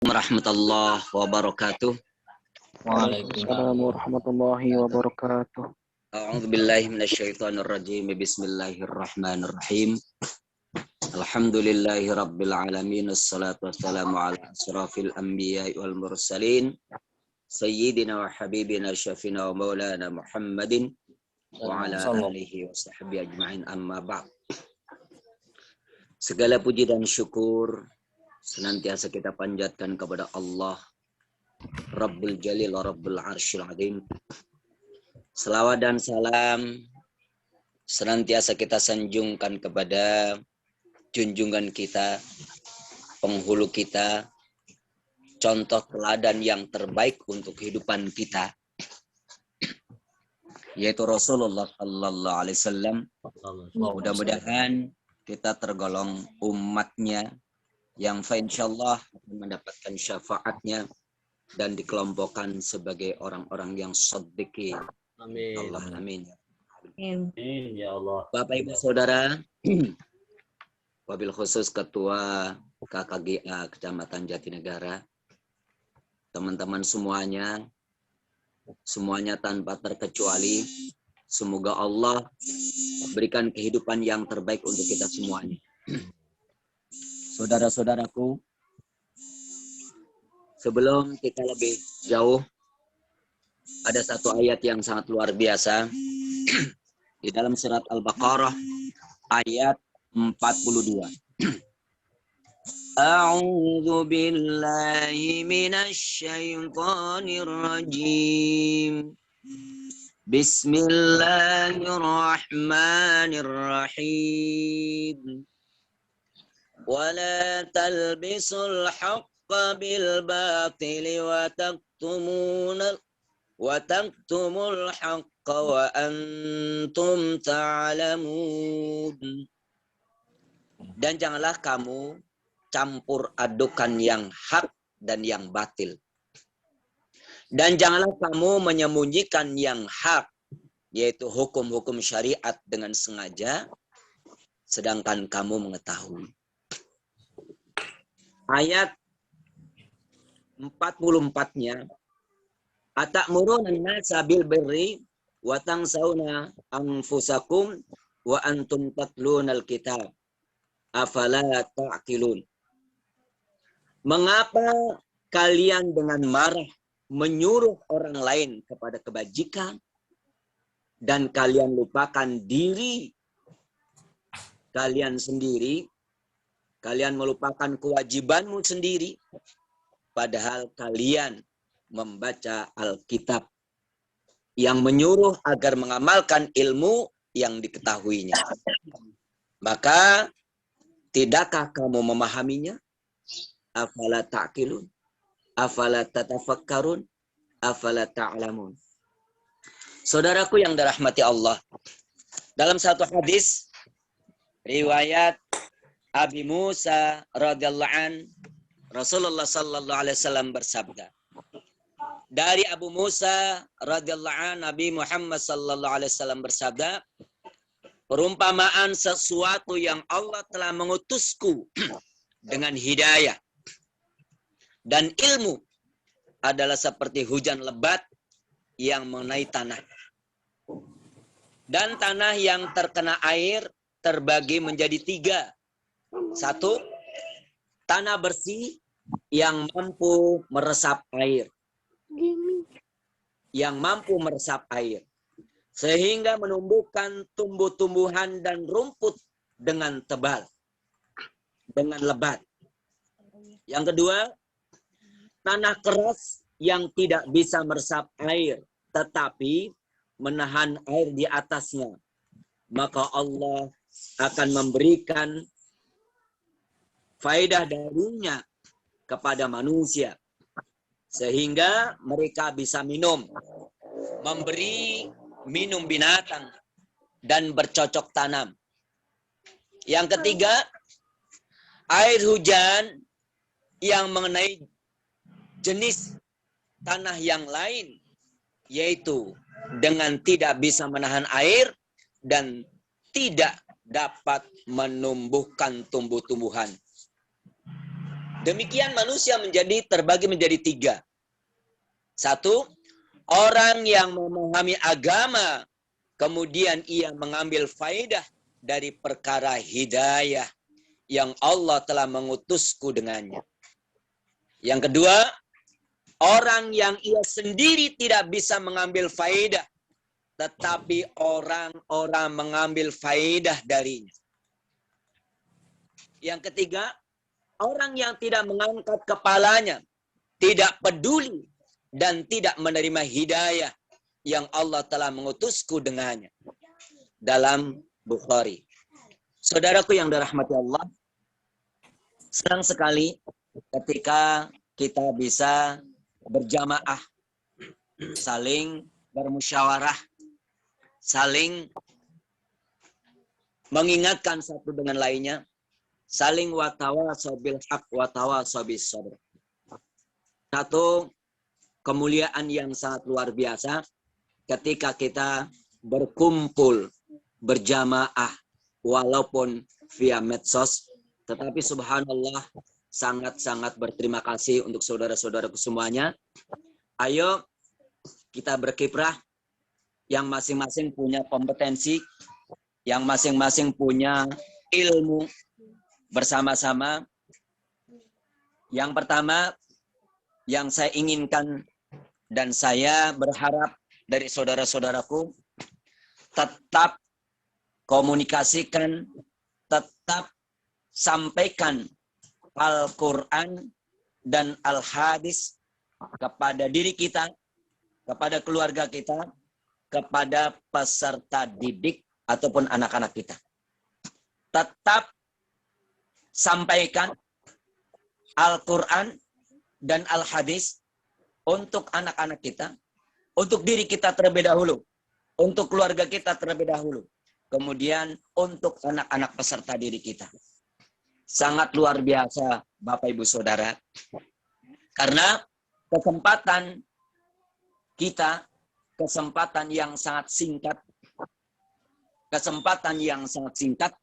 Warahmatullahi wabarakatuh. Waalaikumsalam warahmatullahi wabarakatuh. A'udzubillahi minasyaitonirrajim. Bismillahirrahmanirrahim. Alhamdulillahi rabbil alamin. Wassalatu wassalamu ala asrafil anbiya'i wal mursalin. Sayyidina wa habibina syafina wa maulana Muhammadin wa ala alihi wa sahbihi ajma'in, amma ba'd. Segala puji dan syukur senantiasa kita panjatkan kepada Allah Rabbul Jalil wa Rabbul Arsyil Azim. Selawat dan salam senantiasa kita sanjungkan kepada junjungan kita, penghulu kita, contoh teladan yang terbaik untuk kehidupan kita, yaitu Rasulullah Sallallahu Alaihi Wasallam. Mudah-mudahan kita tergolong umatnya yang insyaallah akan mendapatkan syafaatnya dan dikelompokkan sebagai orang-orang yang shadiqin. Amin. Allah amin. Amin ya Allah. Bapak Ibu Saudara, wabil khusus Ketua KKGA Kecamatan Jatinegara, teman-teman semuanya tanpa terkecuali, semoga Allah berikan kehidupan yang terbaik untuk kita semuanya. Saudara-saudaraku, sebelum kita lebih jauh, ada satu ayat yang sangat luar biasa di dalam surat Al-Baqarah ayat 42. A'udzu billahi minasy syaithanir rajim. Bismillahirrahmanirrahim. Wala talbisul haqqa bil batili wa taktumul haqqa wa antum ta'lamun. Dan janganlah kamu campur adukan yang hak dan yang batil. Dan janganlah kamu menyembunyikan yang hak, yaitu hukum-hukum syariat dengan sengaja, sedangkan kamu mengetahui. Ayat 44-nya, atamuruna an-nasa bil birri wa tansawna anfusakum wa antum tatlunal kitab afala ta'qilun. Mengapa kalian dengan marah menyuruh orang lain kepada kebajikan dan kalian lupakan diri kalian sendiri? Kalian melupakan kewajibanmu sendiri, padahal kalian membaca Alkitab yang menyuruh agar mengamalkan ilmu yang diketahuinya. Maka, tidakkah kamu memahaminya? Afala ta'qilun, afala tatafakkarun, afala ta'lamun. Saudaraku yang dirahmati Allah, dalam satu hadis riwayat Abi Musa radhiyallahu an, Rasulullah sallallahu alaihi wasallam bersabda. Dari Abu Musa radhiyallahu an, Nabi Muhammad sallallahu alaihi wasallam bersabda, perumpamaan sesuatu yang Allah telah mengutusku dengan hidayah dan ilmu adalah seperti hujan lebat yang mengenai tanah. Dan tanah yang terkena air terbagi menjadi 3. 1, tanah bersih yang mampu meresap air. Yang mampu meresap air. Sehingga menumbuhkan tumbuh-tumbuhan dan rumput dengan tebal. Dengan lebat. Yang kedua, tanah keras yang tidak bisa meresap air, tetapi menahan air di atasnya. Maka Allah akan memberikan faedah darinya kepada manusia. Sehingga mereka bisa minum. Memberi minum binatang dan bercocok tanam. Yang ketiga, air hujan yang mengenai jenis tanah yang lain, yaitu dengan tidak bisa menahan air dan tidak dapat menumbuhkan tumbuh-tumbuhan. Demikian manusia terbagi menjadi 3. 1, orang yang memahami agama, kemudian ia mengambil faedah dari perkara hidayah yang Allah telah mengutusku dengannya. Yang kedua, orang yang ia sendiri tidak bisa mengambil faedah, tetapi orang-orang mengambil faedah darinya. Yang ketiga, orang yang tidak mengangkat kepalanya, tidak peduli, dan tidak menerima hidayah yang Allah telah mengutusku dengannya. Dalam Bukhari. Saudaraku yang dirahmati Allah, senang sekali ketika kita bisa berjamaah, saling bermusyawarah, saling mengingatkan satu dengan lainnya, saling watawasau bil haq watawasau bis sabr. Satu kemuliaan yang sangat luar biasa ketika kita berkumpul berjamaah walaupun via medsos, tetapi subhanallah sangat-sangat berterima kasih untuk saudara-saudaraku semuanya. Ayo kita berkiprah, yang masing-masing punya kompetensi, yang masing-masing punya ilmu, bersama-sama. Yang pertama yang saya inginkan dan saya berharap dari saudara-saudaraku, tetap komunikasikan, tetap sampaikan Al-Quran dan Al-Hadis kepada diri kita, kepada keluarga kita, kepada peserta didik ataupun anak-anak kita. Tetap sampaikan Al-Quran dan Al-Hadis untuk anak-anak kita, untuk diri kita terlebih dahulu, untuk keluarga kita terlebih dahulu, kemudian untuk anak-anak peserta didik kita. Sangat luar biasa Bapak Ibu Saudara, karena kesempatan kita, kesempatan yang sangat singkat,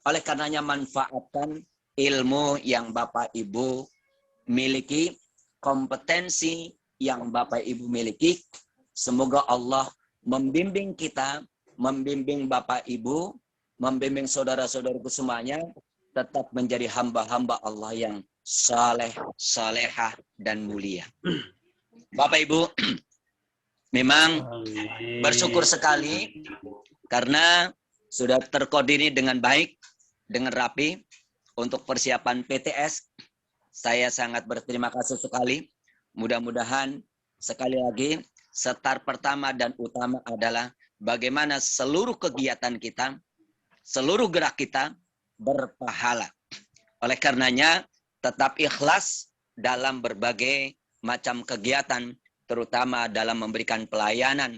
oleh karenanya manfaatkan ilmu yang Bapak Ibu miliki, kompetensi yang Bapak Ibu miliki. Semoga Allah membimbing kita, membimbing Bapak Ibu, membimbing saudara-saudaraku semuanya, tetap menjadi hamba-hamba Allah yang saleh, salehah, dan mulia. Bapak Ibu, memang bersyukur sekali karena sudah terkoordinir dengan baik, dengan rapi untuk persiapan PTS. Saya sangat berterima kasih sekali. Mudah-mudahan sekali lagi start pertama dan utama adalah bagaimana seluruh kegiatan kita, seluruh gerak kita berpahala. Oleh karenanya tetap ikhlas dalam berbagai macam kegiatan, terutama dalam memberikan pelayanan,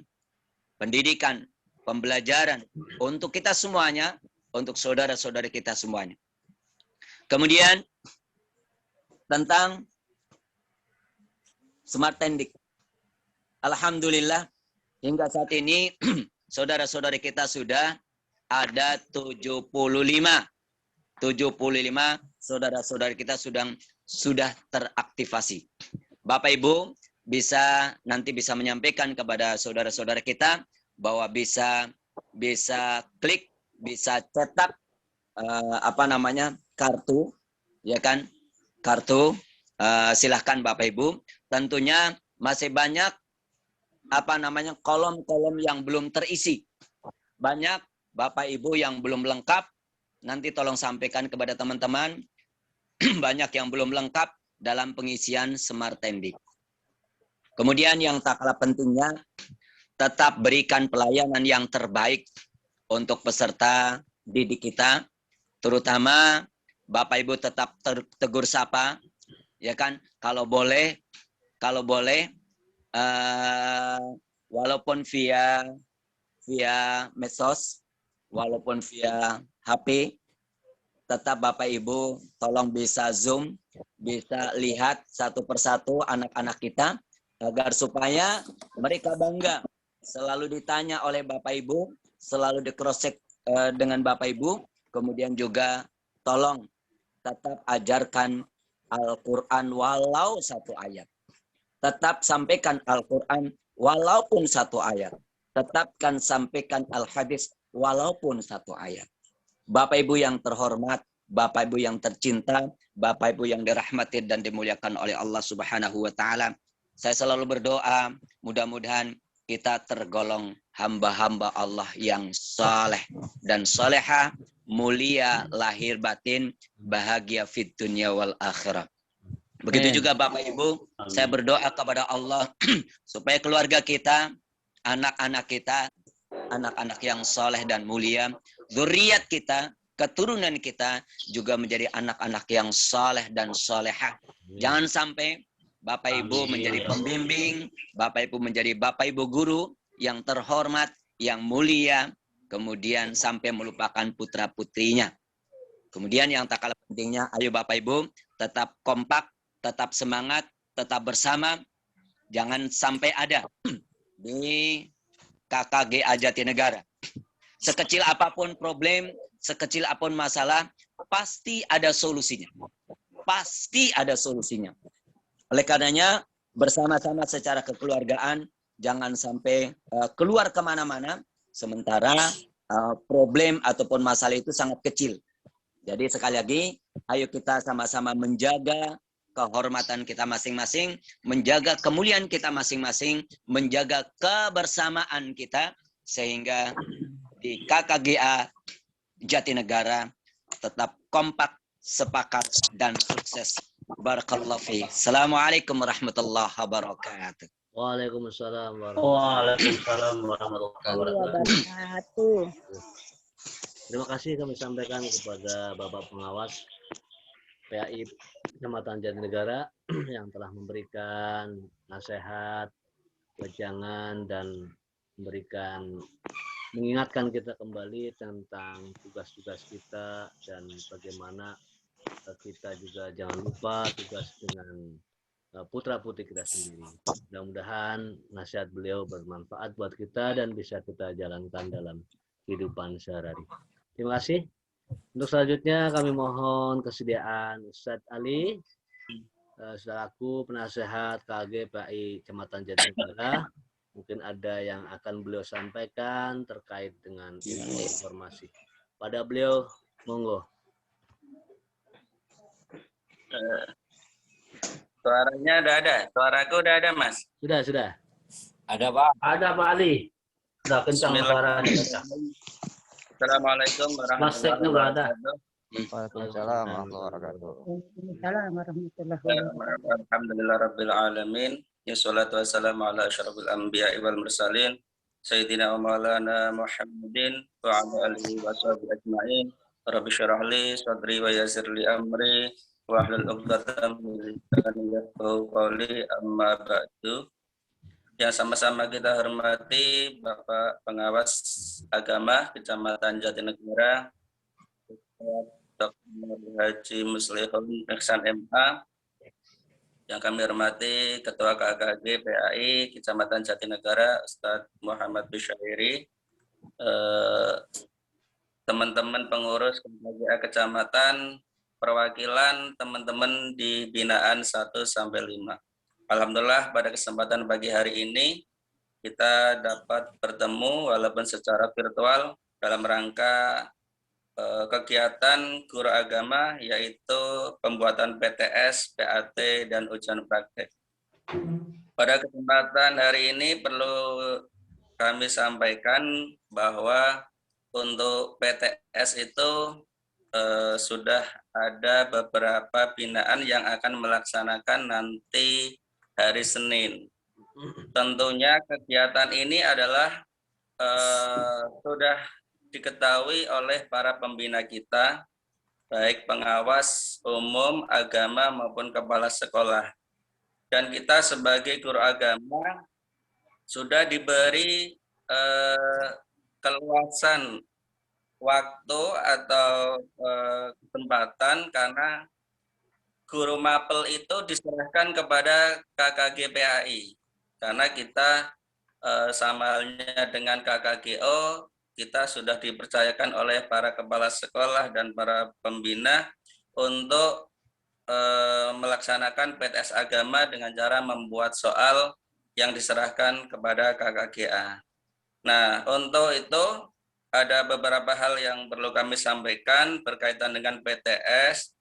pendidikan, pembelajaran untuk kita semuanya, untuk saudara-saudari kita semuanya. Kemudian tentang Smart Tendik. Alhamdulillah hingga saat ini saudara-saudari kita sudah ada 75 saudara-saudari kita sudah teraktivasi. Bapak Ibu nanti bisa menyampaikan kepada saudara-saudara kita bahwa bisa klik, bisa cetak kartu, ya kan? Kartu, silahkan Bapak Ibu. Tentunya masih banyak kolom-kolom yang belum terisi. Banyak Bapak Ibu yang belum lengkap. Nanti tolong sampaikan kepada teman-teman. Banyak yang belum lengkap dalam pengisian Smart Tendik. Kemudian yang tak kalah pentingnya, tetap berikan pelayanan yang terbaik untuk peserta didik kita. Terutama Bapak Ibu tetap tegur sapa, ya kan? Kalau boleh, walaupun via medsos, walaupun via HP, tetap Bapak Ibu tolong bisa Zoom, bisa lihat satu persatu anak-anak kita, agar supaya mereka bangga. Selalu ditanya oleh Bapak Ibu, selalu di-cross-check dengan Bapak Ibu, kemudian juga tolong tetap ajarkan Al-Quran walau satu ayat. Tetap sampaikan Al-Quran walaupun satu ayat. Tetapkan sampaikan Al-Hadis walaupun satu ayat. Bapak Ibu yang terhormat, Bapak Ibu yang tercinta, Bapak Ibu yang dirahmati dan dimuliakan oleh Allah Subhanahu wa taala. Saya selalu berdoa, mudah-mudahan kita tergolong hamba-hamba Allah yang saleh dan soleha, mulia lahir batin, bahagia fid dunya wal akhirah. Begitu juga Bapak Ibu, saya berdoa kepada Allah supaya keluarga kita, anak-anak kita, anak-anak yang soleh dan mulia, zuriat kita, keturunan kita juga menjadi anak-anak yang soleh dan solehah. Jangan sampai Bapak Ibu menjadi pembimbing, Bapak Ibu menjadi Bapak Ibu guru yang terhormat, yang mulia, kemudian sampai melupakan putra-putrinya. Kemudian yang tak kalah pentingnya, ayo Bapak Ibu tetap kompak, tetap semangat, tetap bersama. Jangan sampai ada di KKGA Jatinegara. Sekecil apapun problem, sekecil apapun masalah, pasti ada solusinya. Pasti ada solusinya. Oleh karenanya, bersama-sama secara kekeluargaan, jangan sampai keluar kemana-mana, sementara problem ataupun masalah itu sangat kecil. Jadi sekali lagi, ayo kita sama-sama menjaga kehormatan kita masing-masing, menjaga kemuliaan kita masing-masing, menjaga kebersamaan kita, sehingga di KKGA Jatinegara tetap kompak, sepakat, dan sukses. Barakallahu fi. Assalamualaikum warahmatullahi wabarakatuh. Waalaikumsalam warahmatullahi wabarakatuh. Terima kasih kami sampaikan kepada Bapak Pengawas PAI Kecamatan Jatinegara yang telah memberikan nasihat, wejangan, dan mengingatkan kita kembali tentang tugas-tugas kita dan bagaimana kita juga jangan lupa tugas dengan putra-putri kita sendiri. Mudah-mudahan nasihat beliau bermanfaat buat kita dan bisa kita jalankan dalam kehidupan sehari-hari. Terima kasih. Untuk selanjutnya kami mohon kesediaan Ustadz Ali selaku penasehat KG PAI Kecamatan Jatinegara. Mungkin ada yang akan beliau sampaikan terkait dengan informasi. Pada beliau, monggo. Suaranya udah ada, suaraku udah ada, Mas. Sudah. Ada Pak? Ada Pak Ali. Sudah kencang suaranya. Assalamualaikum warahmatullahi wabarakatuh. Waalaikumsalam warahmatullahi wabarakatuh. Alhamdulillahirabbil alamin. Wassalatu wassalamu ala asyrafil anbiya'i wal mursalin sayyidina wa maulana Muhammadin wa ala alihi wa sahbihi ajma'in. Rabbi syrah li sadri wa yassir li amri wa hlul 'uqdatam min lisani yafqahu qawli, amma ba'du. Yang sama-sama kita hormati Bapak Pengawas Agama Kecamatan Jatinegara, Dr. Haji Muslihun Ihsan MA, yang kami hormati Ketua KKG PAI Kecamatan Jatinegara Ustadz Muhammad Bishairi, teman-teman pengurus KKGA Kecamatan, perwakilan teman-teman di binaan 1 sampai 5. Alhamdulillah pada kesempatan pagi hari ini kita dapat bertemu walaupun secara virtual dalam rangka kegiatan guru agama, yaitu pembuatan PTS, PAT, dan ujian praktek. Pada kesempatan hari ini perlu kami sampaikan bahwa untuk PTS itu sudah ada beberapa binaan yang akan melaksanakan nanti hari Senin. Tentunya kegiatan ini adalah sudah diketahui oleh para pembina kita, baik pengawas umum, agama, maupun kepala sekolah. Dan kita sebagai guru agama sudah diberi keluasan waktu atau kesempatan, karena guru mapel itu diserahkan kepada KKG PAI. Karena kita sama halnya dengan KKGO, kita sudah dipercayakan oleh para kepala sekolah dan para pembina untuk melaksanakan PTS agama dengan cara membuat soal yang diserahkan kepada KKGA. Nah, untuk itu ada beberapa hal yang perlu kami sampaikan berkaitan dengan PTS.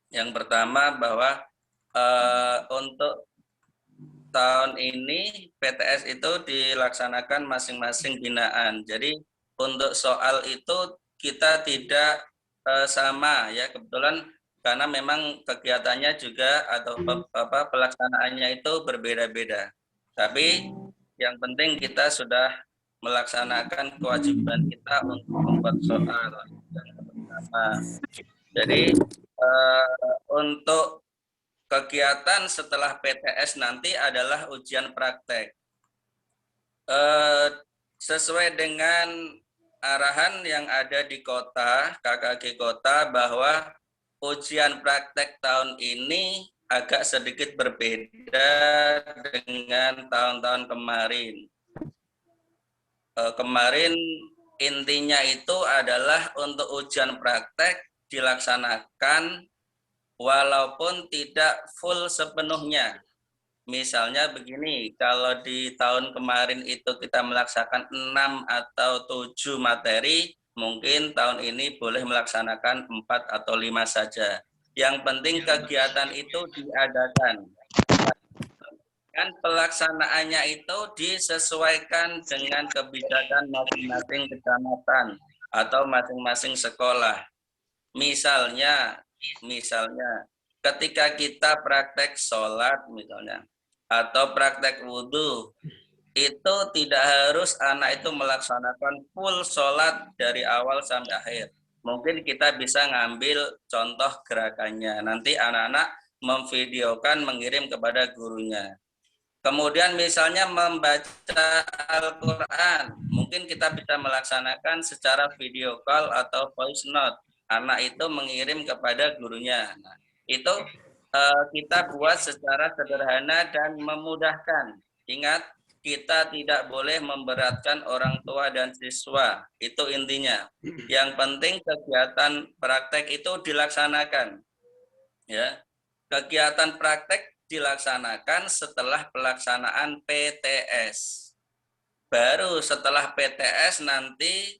Yang pertama bahwa untuk tahun ini PTS itu dilaksanakan masing-masing binaan. Jadi untuk soal itu kita tidak sama ya, kebetulan karena memang kegiatannya juga atau pelaksanaannya itu berbeda-beda. Tapi yang penting kita sudah melaksanakan kewajiban kita untuk membuat soal yang pertama. Jadi untuk kegiatan setelah PTS nanti adalah ujian praktek. Sesuai dengan arahan yang ada di kota, KKG Kota, bahwa ujian praktek tahun ini agak sedikit berbeda dengan tahun-tahun kemarin. Kemarin intinya itu adalah untuk ujian praktek dilaksanakan walaupun tidak full sepenuhnya. Misalnya begini, kalau di tahun kemarin itu kita melaksanakan 6 atau 7 materi, mungkin tahun ini boleh melaksanakan 4 atau 5 saja. Yang penting kegiatan itu diadakan. Dan pelaksanaannya itu disesuaikan dengan kebijakan masing-masing kecamatan atau masing-masing sekolah. Misalnya ketika kita praktek sholat misalnya, atau praktek wudhu, itu tidak harus anak itu melaksanakan full sholat dari awal sampai akhir. Mungkin kita bisa ngambil contoh gerakannya. Nanti anak-anak memvideokan, mengirim kepada gurunya. Kemudian misalnya membaca Al-Quran, mungkin kita bisa melaksanakan secara video call atau voice note. Anak itu mengirim kepada gurunya. Nah, itu kita buat secara sederhana dan memudahkan. Ingat, kita tidak boleh memberatkan orang tua dan siswa. Itu intinya. Yang penting kegiatan praktek itu dilaksanakan. Ya, kegiatan praktek dilaksanakan setelah pelaksanaan PTS. Baru setelah PTS nanti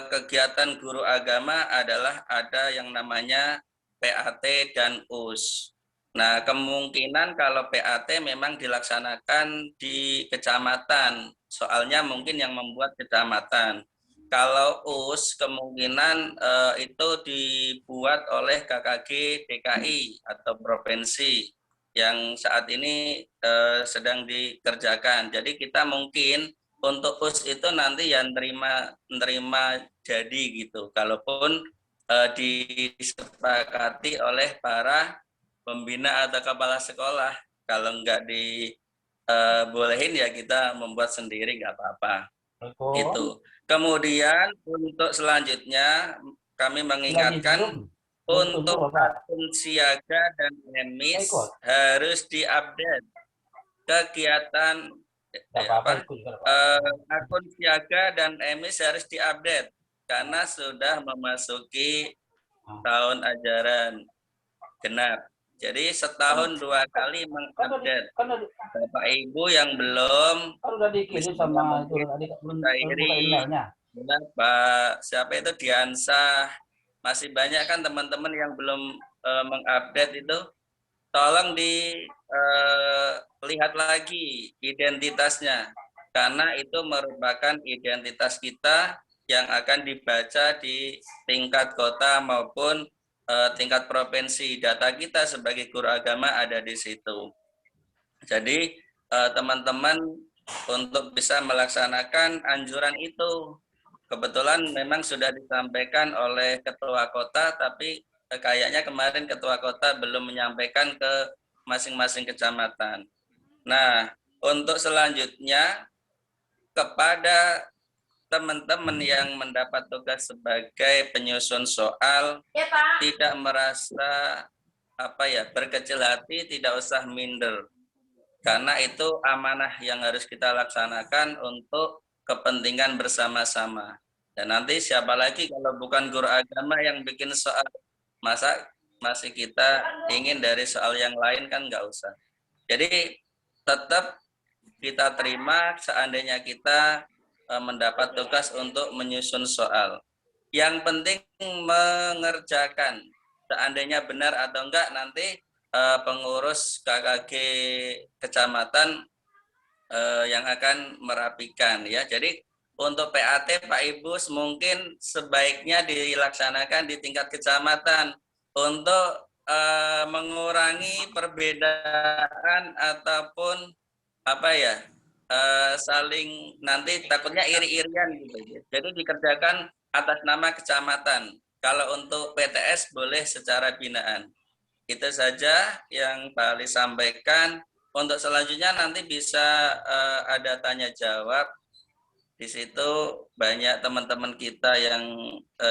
kegiatan guru agama adalah ada yang namanya PAT dan US. Nah, kemungkinan kalau PAT memang dilaksanakan di kecamatan, soalnya mungkin yang membuat kecamatan. Kalau US kemungkinan itu dibuat oleh KKG DKI atau provinsi yang saat ini sedang dikerjakan. Jadi kita mungkin untuk US itu nanti yang nerima jadi gitu. Kalaupun disepakati oleh para pembina atau kepala sekolah. Kalau nggak dibolehin ya kita membuat sendiri nggak apa-apa. Itu. Kemudian untuk selanjutnya kami mengingatkan untuk akun siaga dan emis harus diupdate kegiatan akun siaga dan emis harus diupdate karena sudah memasuki tahun ajaran genap. Jadi setahun 2 kali mengupdate. Bapak Ibu yang belum sama Pak siapa itu Diansah, masih banyak kan teman-teman yang belum mengupdate itu, tolong dilihat lagi identitasnya karena itu merupakan identitas kita yang akan dibaca di tingkat kota maupun tingkat provinsi. Data kita sebagai guru agama ada di situ. Jadi teman-teman untuk bisa melaksanakan anjuran itu, kebetulan memang sudah disampaikan oleh ketua kota, tapi kayaknya kemarin ketua kota belum menyampaikan ke masing-masing kecamatan. Nah, untuk selanjutnya kepada teman-teman yang mendapat tugas sebagai penyusun soal, tidak merasa berkecil hati, tidak usah minder. Karena itu amanah yang harus kita laksanakan untuk kepentingan bersama-sama. Dan nanti siapa lagi kalau bukan guru agama yang bikin soal? Masa masih kita ingin dari soal yang lain kan nggak usah. Jadi tetap kita terima seandainya kita mendapat tugas untuk menyusun soal. Yang penting mengerjakan. Seandainya benar atau enggak nanti pengurus KKG kecamatan yang akan merapikan ya. Jadi untuk PAT Pak Ibu mungkin sebaiknya dilaksanakan di tingkat kecamatan untuk mengurangi perbedaan ataupun apa ya saling nanti takutnya iri-irian gitu. Jadi dikerjakan atas nama kecamatan. Kalau untuk PTS boleh secara binaan. Itu saja yang Pak Ali sampaikan. Untuk selanjutnya nanti bisa ada tanya jawab. Di situ banyak teman-teman kita yang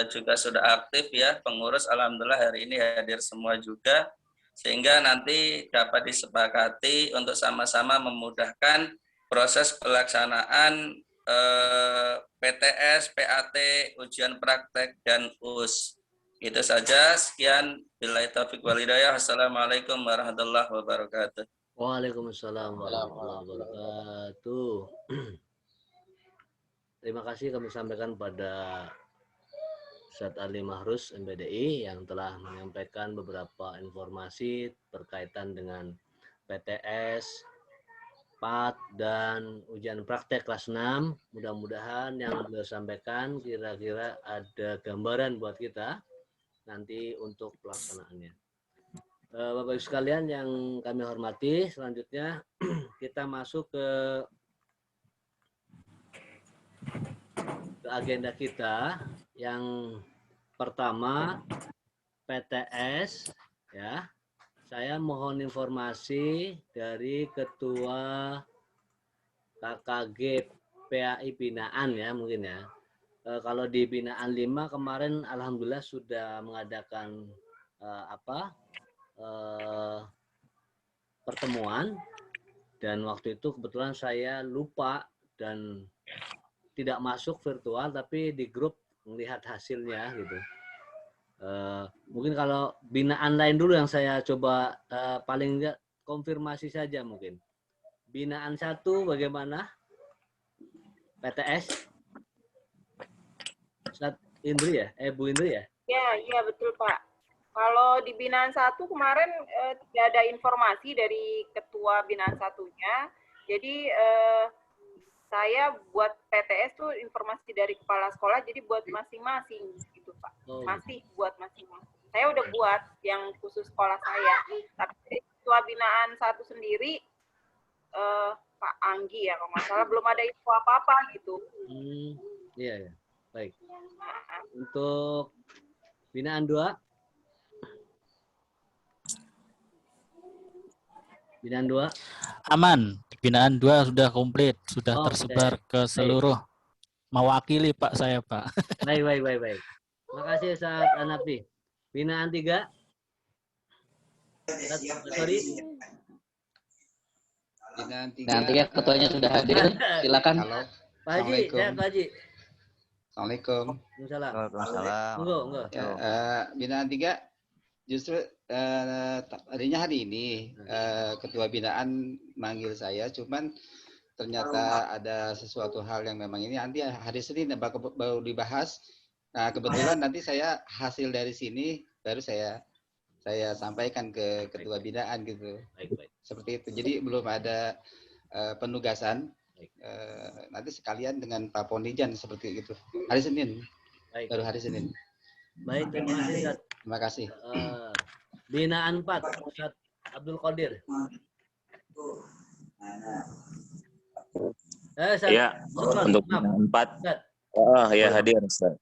juga sudah aktif ya, pengurus alhamdulillah hari ini hadir semua juga. Sehingga nanti dapat disepakati untuk sama-sama memudahkan proses pelaksanaan PTS, PAT, ujian praktek, dan US. Itu saja. Sekian. Billahi taufiq wal hidayah. Assalamualaikum warahmatullahi wabarakatuh. Waalaikumsalam warahmatullahi wabarakatuh. Terima kasih kami sampaikan pada Ustadz Ali Mahrus MPDI yang telah menyampaikan beberapa informasi berkaitan dengan PTS, PAT, dan ujian praktek kelas 6. Mudah-mudahan yang beliau sampaikan kira-kira ada gambaran buat kita nanti untuk pelaksanaannya. Bapak Ibu sekalian yang kami hormati, selanjutnya kita masuk ke agenda kita. Yang pertama PTS ya. Saya mohon informasi dari Ketua KKG PAI Binaan ya mungkin ya. Kalau di Binaan 5 kemarin alhamdulillah sudah mengadakan pertemuan, dan waktu itu kebetulan saya lupa dan tidak masuk virtual tapi di grup melihat hasilnya gitu. Mungkin kalau binaan lain dulu yang saya coba paling enggak konfirmasi saja mungkin. Binaan 1 bagaimana? PTS? Ustaz Indri ya? Bu Indri ya? Iya betul Pak. Kalau di binaan 1 kemarin tidak ada informasi dari ketua binaan 1-nya. Jadi saya buat PTS tuh informasi dari kepala sekolah, jadi buat masing-masing gitu Pak. Masih buat masing-masing. Saya udah buat yang khusus sekolah saya. Tapi ketua binaan 1 sendiri Pak Anggi ya kalau nggak salah belum ada info apa-apa gitu. Iya. Baik. Untuk binaan 2? Binaan 2? Aman. Binaan 2 sudah komplit, sudah tersebar ke seluruh. Mewakili Pak saya, Pak. Baik. Makasih Ustaz Hanafi. Binaan 3? Sorry. Binaan 3 ketuanya sudah hadir. Silakan. Halo. Pak Haji, sehat Pak Haji. Assalamualaikum. Waalaikumsalam. Enggak. Binaan 3 justru tadinya hari ini ketua binaan manggil saya, cuman ternyata ada sesuatu hal yang memang ini nanti hari Senin baru dibahas. Nah kebetulan nanti saya hasil dari sini baru saya sampaikan ke ketua binaan gitu. Baik. Seperti itu. Jadi belum ada penugasan. Nanti sekalian dengan Pak Ponijan seperti itu. Hari Senin. Baik. Baru hari Senin. Baik, terima kasih Ustaz. Terima kasih. Binaan 4, Ustaz Abdul Qadir. Ya, untuk binaan 4. Ya, hadir Ustaz.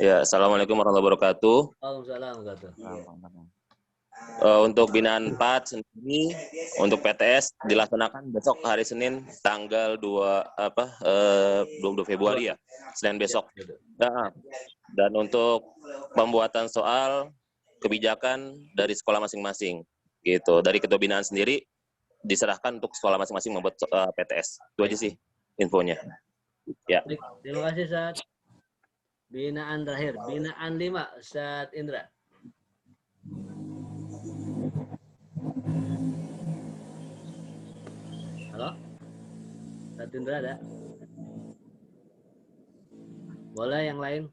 Ya, Assalamualaikum warahmatullahi wabarakatuh. Waalaikumsalam warahmatullahi wabarakatuh. Untuk binaan 4 sendiri untuk PTS dilaksanakan besok hari Senin tanggal 22 Februari ya, Senin besok. Dan untuk pembuatan soal kebijakan dari sekolah masing-masing gitu. Dari ketua binaan sendiri diserahkan untuk sekolah masing-masing membuat PTS. Itu aja sih infonya. Ya. Terima kasih Ustaz. Binaan terakhir, binaan 5, Ustaz Indra. toh? Ustadz Indra ada? Boleh yang lain?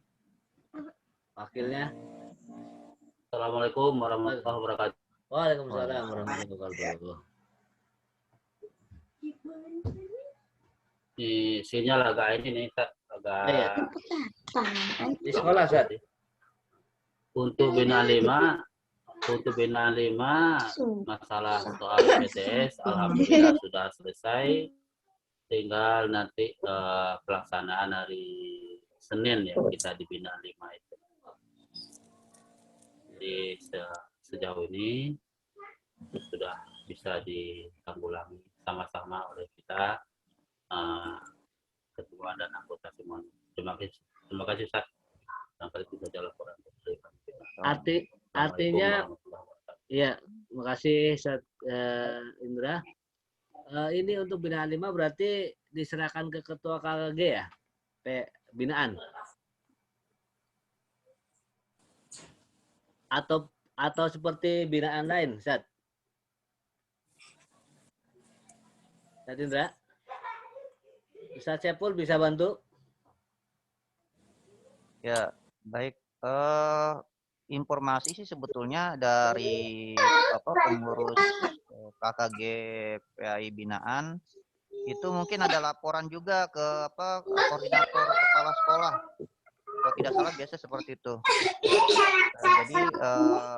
Wakilnya? Assalamualaikum warahmatullahi wabarakatuh. Waalaikumsalam warahmatullahi wabarakatuh. Di sinyal agak ini nih, Kak, agak Di sekolah saat ini? untuk binaan 5 masalah soal PTS alhamdulillah sudah selesai. Tinggal nanti pelaksanaan hari Senin ya kita di binaan 5 itu. Jadi sejauh ini sudah bisa ditanggulangi sama-sama oleh kita ketua dan anggota semua. Terima kasih Ustaz. Sampai itu saja laporan dari kami. Artinya ya, makasih Ustaz Indra. Ini untuk binaan 5 berarti diserahkan ke ketua KKG ya? Binaan. Atau seperti binaan lain, Ustaz? Ustaz Indra? Ustaz Sepul bisa bantu? Ya, baik. Informasi sih sebetulnya dari pengurus KKG PAI binaan itu mungkin ada laporan juga ke koordinator kepala sekolah. Kalau tidak salah biasa seperti itu. Jadi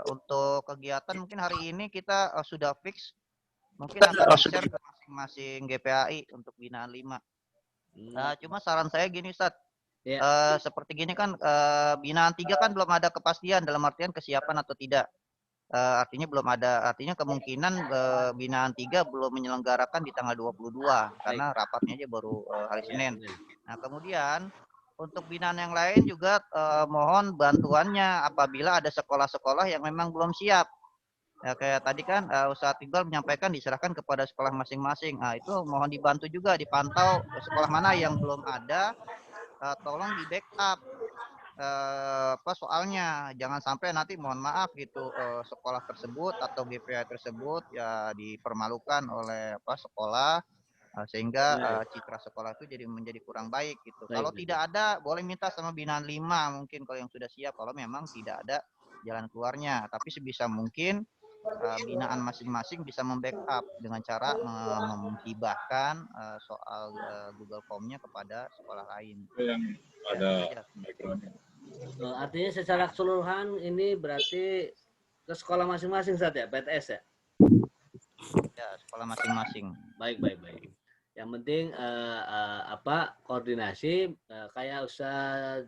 untuk kegiatan mungkin hari ini kita sudah fix mungkin akan share ke masing-masing GPAI untuk binaan 5. Cuma saran saya gini Ustadz. Seperti gini kan binaan 3 kan belum ada kepastian dalam artian kesiapan atau tidak. Artinya belum ada, artinya kemungkinan binaan 3 belum menyelenggarakan di tanggal 22 karena rapatnya aja baru hari Senin. Nah, kemudian untuk binaan yang lain juga mohon bantuannya apabila ada sekolah-sekolah yang memang belum siap. Ya, kayak tadi kan Ustadz Iqbal menyampaikan diserahkan kepada sekolah masing-masing. Nah, itu mohon dibantu juga dipantau sekolah mana yang belum ada. Tolong di backup soalnya jangan sampai nanti mohon maaf gitu sekolah tersebut atau GPA tersebut ya dipermalukan oleh sekolah sehingga citra sekolah itu menjadi kurang baik gitu. Kalau tidak ada boleh minta sama binaan 5 mungkin kalau yang sudah siap, kalau memang tidak ada jalan keluarnya, tapi sebisa mungkin binaan masing-masing bisa membackup dengan cara menghibahkan soal Google Form-nya kepada sekolah lain. Artinya secara keseluruhan ini berarti ke sekolah masing-masing saja, PTS ya? Ya, sekolah masing-masing. Baik. Yang penting koordinasi kayak Ustaz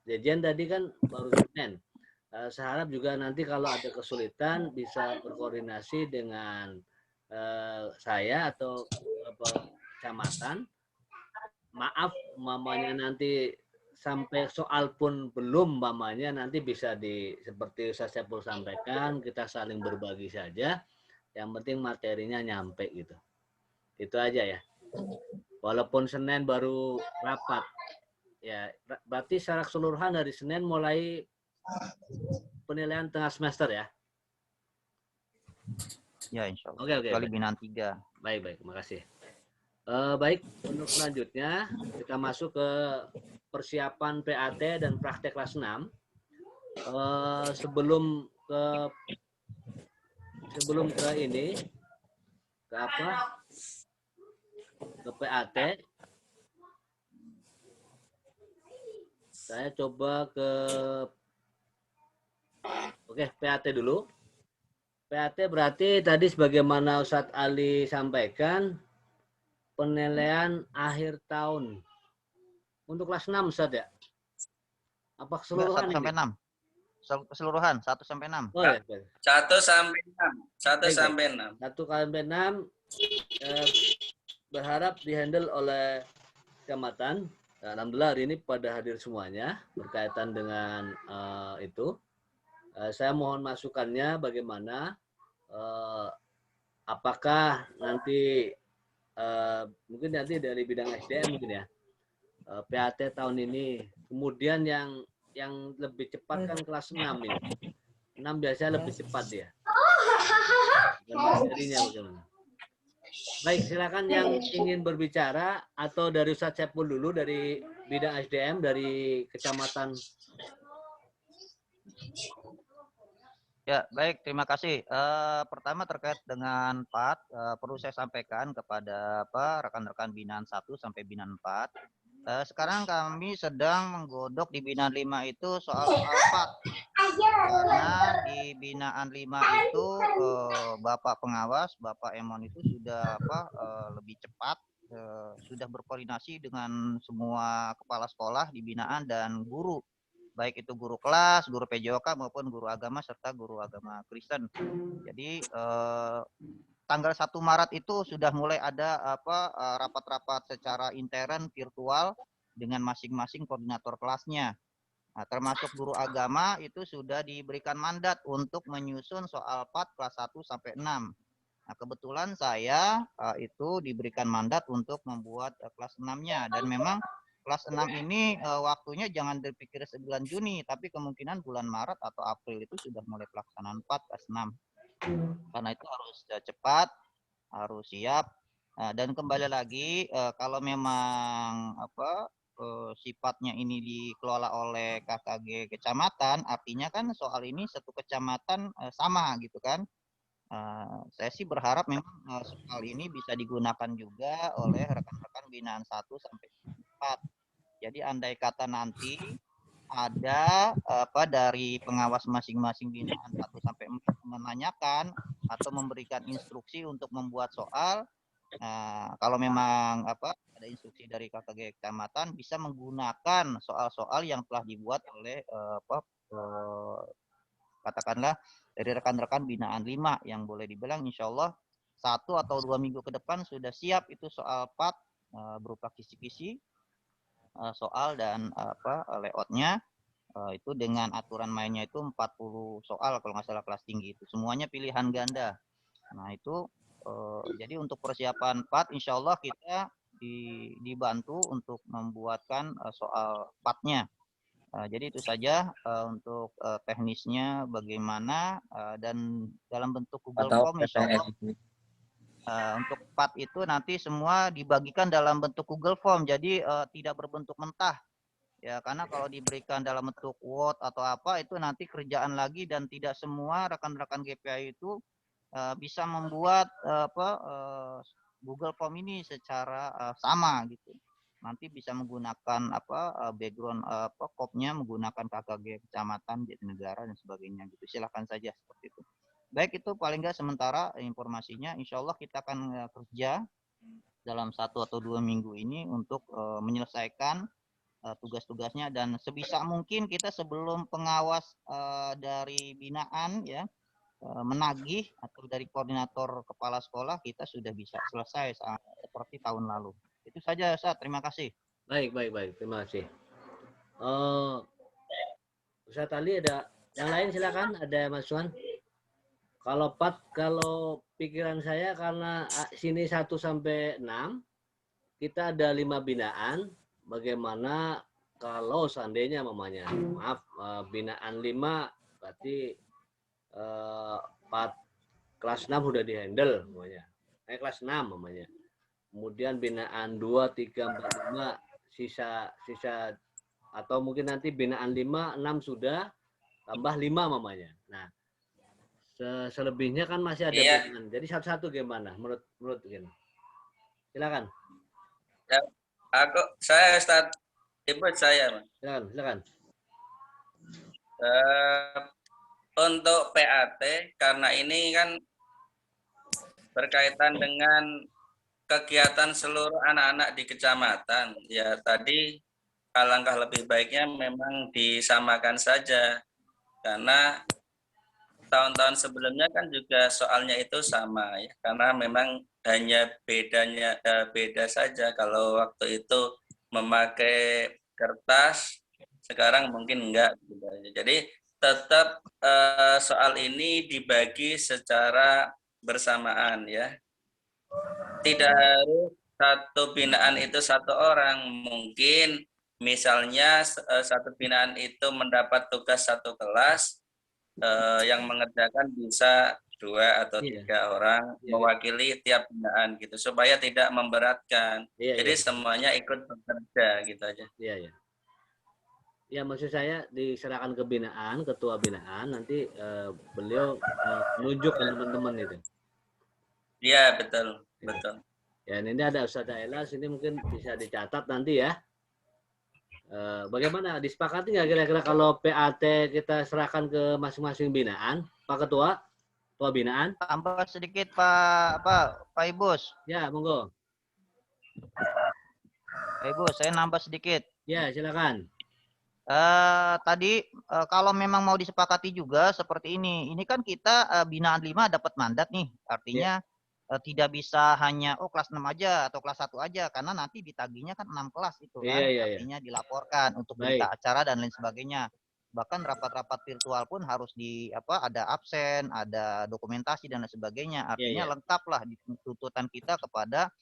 Dejen tadi kan baru Senin. Saya harap juga nanti kalau ada kesulitan bisa berkoordinasi dengan saya atau kecamatan. Maaf, mamanya nanti sampai soal pun belum, mamanya nanti bisa seperti Ustaz Sepul sampaikan, kita saling berbagi saja. Yang penting materinya nyampe gitu. Itu aja ya. Walaupun Senin baru rapat, ya berarti secara keseluruhan dari Senin mulai penilaian tengah semester ya? Ya, insya Allah. Oke. Kali binaan 3. Baik, makasih. Baik, untuk selanjutnya kita masuk ke persiapan PAT dan praktek kelas 6. Sebelum ke ini, ke PAT, saya coba ke PAT dulu. PAT berarti tadi sebagaimana Ustadz Ali sampaikan, penilaian akhir tahun untuk kelas 6 Ustadz ya? Apa keseluruhan? 1 sampai 6. Keseluruhan 1 sampai 6. Oh, ya. 1 sampai 6. 1 sampai 6. 1 sampai 6 berharap dihandle oleh kecamatan. Alhamdulillah hari ini pada hadir semuanya berkaitan dengan itu. Saya mohon masukannya bagaimana, apakah nanti mungkin nanti dari bidang SDM mungkin ya, PAT tahun ini, kemudian yang lebih cepat kan kelas 6 ini. 6 biasanya lebih cepat ya. Dan materinya bagaimana? Baik, silakan yang ingin berbicara atau dari Ustadz Saiful dulu dari bidang SDM dari kecamatan. Ya, baik, terima kasih. Pertama terkait dengan PAT, perlu saya sampaikan kepada rekan-rekan binaan 1 sampai binaan 4. Sekarang kami sedang menggodok di binaan 5 itu soal-soal PAT. Karena di binaan 5 itu Bapak pengawas, Bapak Emon itu sudah lebih cepat, sudah berkoordinasi dengan semua kepala sekolah di binaan dan guru, baik itu guru kelas, guru PJOK maupun guru agama serta guru agama Kristen. Jadi tanggal 1 Maret itu sudah mulai ada rapat-rapat secara intern virtual dengan masing-masing koordinator kelasnya. Nah, termasuk guru agama itu sudah diberikan mandat untuk menyusun soal PAT kelas 1 sampai 6. Nah, kebetulan saya itu diberikan mandat untuk membuat kelas 6-nya, dan memang kelas 6 ini waktunya jangan dipikir bulan Juni, tapi kemungkinan bulan Maret atau April itu sudah mulai pelaksanaan PAT kelas 6. Karena itu harus cepat, harus siap. Dan kembali lagi kalau memang sifatnya ini dikelola oleh KKG kecamatan, artinya kan soal ini satu kecamatan sama gitu kan. Saya sih berharap memang soal ini bisa digunakan juga oleh rekan-rekan binaan 1 sampai 4. Jadi andai kata nanti ada dari pengawas masing-masing binaan 1 sampai 4 menanyakan atau memberikan instruksi untuk membuat soal, kalau memang ada instruksi dari KKG kecamatan bisa menggunakan soal-soal yang telah dibuat oleh katakanlah dari rekan-rekan binaan 5 yang boleh dibilang insya Allah 1 atau 2 minggu ke depan sudah siap itu soal PAT berupa kisi-kisi soal dan layoutnya itu dengan aturan mainnya itu 40 soal kalau nggak salah kelas tinggi itu semuanya pilihan ganda. Nah itu jadi untuk persiapan PAT insya Allah kita dibantu untuk membuatkan soal PAT-nya. Jadi itu saja untuk teknisnya bagaimana dan dalam bentuk Google Form insya Allah untuk PAT itu nanti semua dibagikan dalam bentuk Google Form, jadi tidak berbentuk mentah. Ya, karena kalau diberikan dalam bentuk Word atau apa itu nanti kerjaan lagi dan tidak semua rekan-rekan GPI itu bisa membuat Google Form ini secara sama gitu. Nanti bisa menggunakan background kopnya menggunakan KKG kecamatan, Jatinegara dan sebagainya gitu. Silakan saja seperti itu. Baik, itu paling nggak sementara informasinya. Insya Allah kita akan kerja dalam 1 atau 2 minggu ini untuk menyelesaikan tugas-tugasnya, dan sebisa mungkin kita sebelum pengawas dari binaan ya menagih atau dari koordinator kepala sekolah kita sudah bisa selesai seperti tahun lalu. Itu saja Ustaz, terima kasih. Baik, terima kasih. Ustaz Ali ada yang lain silakan, ada Mas Wan. Kalau PAT, kalau pikiran saya karena sini 1 sampai 6 kita ada 5 binaan. Bagaimana kalau seandainya mamanya, maaf, binaan 5 berarti PAT kelas 6 sudah dihandle mamanya. Kelas 6 mamanya. Kemudian binaan 2, 3, 4, 5 sisa atau mungkin nanti binaan 5, 6 sudah tambah 5 mamanya. Nah, selebihnya kan masih ada binaan. Jadi satu-satu gimana menurut gini. Silakan. Ya, saya Ustaz input saya, Mas. Silakan. Untuk PAT karena ini kan berkaitan dengan kegiatan seluruh anak-anak di kecamatan. Ya, tadi alangkah lebih baiknya memang disamakan saja. Karena tahun-tahun sebelumnya kan juga soalnya itu sama ya. Karena memang hanya beda saja kalau waktu itu memakai kertas, sekarang mungkin enggak. Jadi tetap soal ini dibagi secara bersamaan ya. Tidak harus satu binaan itu 1 orang. Mungkin misalnya satu binaan itu mendapat tugas 1 kelas, yang mengerjakan bisa 2 atau Iya. 3 orang Iya. mewakili tiap binaan gitu supaya tidak memberatkan. Iya, Jadi iya. semuanya ikut bekerja gitu aja. Iya, iya. Ya, maksud saya diserahkan ke binaan, ketua binaan, nanti beliau menunjuk ke teman-teman itu. Iya, betul, betul. Ya, ini ada Ustaz Elas, ini mungkin bisa dicatat nanti ya. Bagaimana, disepakati nggak kira-kira kalau PAT kita serahkan ke masing-masing binaan, Pak Ketua, Ketua binaan? Tambah sedikit Pak Ibus. Ya, monggo. Pak Ibus, saya nambah sedikit. Ya, silakan. Tadi kalau memang mau disepakati juga seperti ini kan kita binaan 5 dapat mandat nih, artinya tidak bisa hanya kelas 6 aja atau kelas 1 aja karena nanti ditagihnya kan 6 kelas itu kan, artinya dilaporkan untuk berita acara dan lain sebagainya. Bahkan rapat-rapat virtual pun harus ada absen, ada dokumentasi dan lain sebagainya. Artinya lengkap lah di tuntutan kita kepada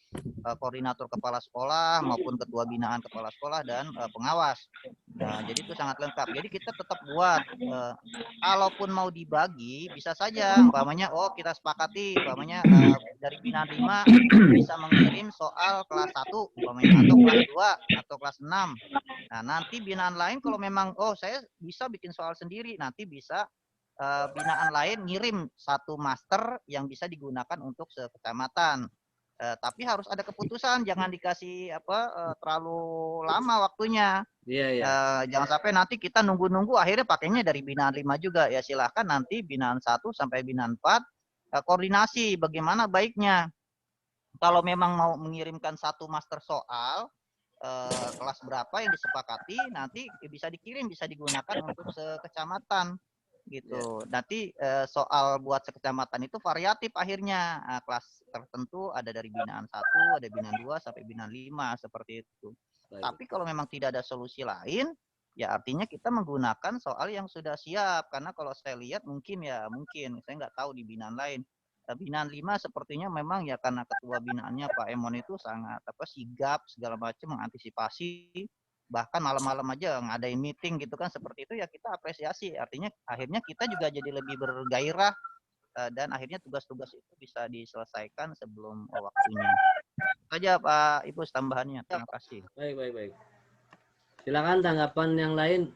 koordinator kepala sekolah maupun ketua binaan kepala sekolah dan pengawas. Nah, jadi itu sangat lengkap. Jadi kita tetap buat, kalaupun mau dibagi, bisa saja, umpamanya, kita sepakati, umpamanya dari binaan 5 bisa mengirim soal kelas 1, umpamanya, atau kelas 2, atau kelas 6. Nah, nanti binaan lain kalau memang, saya bisa bikin soal sendiri, nanti bisa binaan lain ngirim satu master yang bisa digunakan untuk sekecamatan. Tapi harus ada keputusan, jangan dikasih terlalu lama waktunya. Jangan sampai nanti kita nunggu-nunggu akhirnya pakainya dari binaan 5 juga. Ya silahkan nanti binaan 1 sampai binaan 4 koordinasi bagaimana baiknya. Kalau memang mau mengirimkan satu master soal kelas berapa yang disepakati, nanti bisa dikirim, bisa digunakan untuk sekecamatan gitu. Nanti soal buat sekecamatan itu variatif akhirnya. Kelas tertentu ada dari binaan 1, ada binaan 2 sampai binaan 5 seperti itu. Tapi kalau memang tidak ada solusi lain, ya artinya kita menggunakan soal yang sudah siap. Karena kalau saya lihat mungkin, saya nggak tahu di binaan lain. Binaan 5 sepertinya memang ya karena ketua binaannya Pak Emon itu sangat sigap segala macam mengantisipasi, bahkan malam-malam aja ngadain meeting gitu kan, seperti itu ya kita apresiasi. Artinya akhirnya kita juga jadi lebih bergairah dan akhirnya tugas-tugas itu bisa diselesaikan sebelum waktunya. Saja Pak Ibu tambahannya. Terima kasih. Baik. Silakan tanggapan yang lain.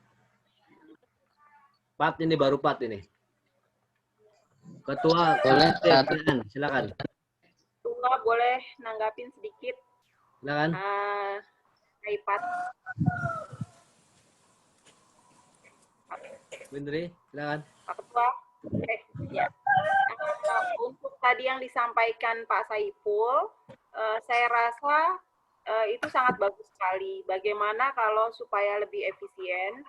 Pat, ini baru Pat ini. Ketua, silakan. Ketua boleh nanggapin sedikit. Silakan. Pat. Bindri, silakan. Pak Ketua. Ya. Untuk tadi yang disampaikan Pak Saiful, saya rasa itu sangat bagus sekali. Bagaimana kalau supaya lebih efisien?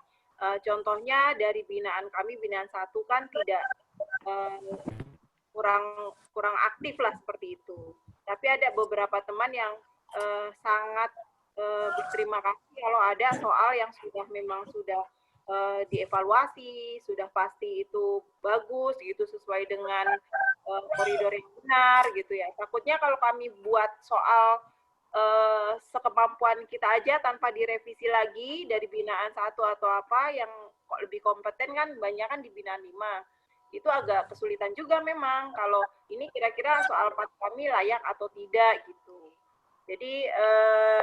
Contohnya dari binaan kami, binaan 1 kan tidak kurang aktif lah seperti itu. Tapi ada beberapa teman yang sangat berterima kasih kalau ada soal yang memang sudah dievaluasi, sudah pasti itu bagus gitu, sesuai dengan koridor yang benar gitu ya. Takutnya kalau kami buat soal sekemampuan kita aja tanpa direvisi lagi dari binaan 1 atau apa yang lebih kompeten kan banyak kan di binaan 5. Itu agak kesulitan juga memang kalau ini kira-kira soal kami layak atau tidak gitu. Jadi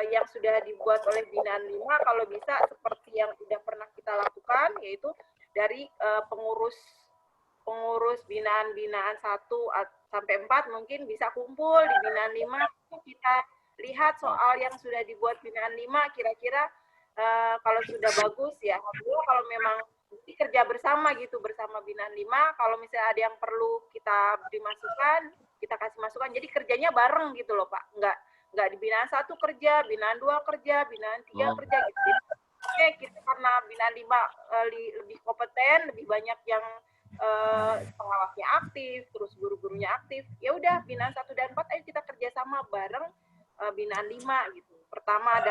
yang sudah dibuat oleh binaan 5 kalau bisa seperti yang sudah pernah kita lakukan, yaitu dari pengurus binaan 1 sampai 4 mungkin bisa kumpul di binaan 5, kita lihat soal yang sudah dibuat binaan 5 kira-kira kalau sudah bagus ya, kalau memang kerja bersama gitu, bersama binaan 5, kalau misalnya ada yang perlu kita beri masukan, kita kasih masukan, jadi kerjanya bareng gitu loh Pak, nggak di binaan 1 kerja, binaan 2 kerja, binaan 3 kerja gitu. Oke, kita karena binaan 5 lebih kompeten, lebih banyak yang pengawasnya aktif, terus guru-gurunya aktif, ya udah binaan 1 dan 4 ayo kita kerjasama bareng binaan 5 gitu. Pertama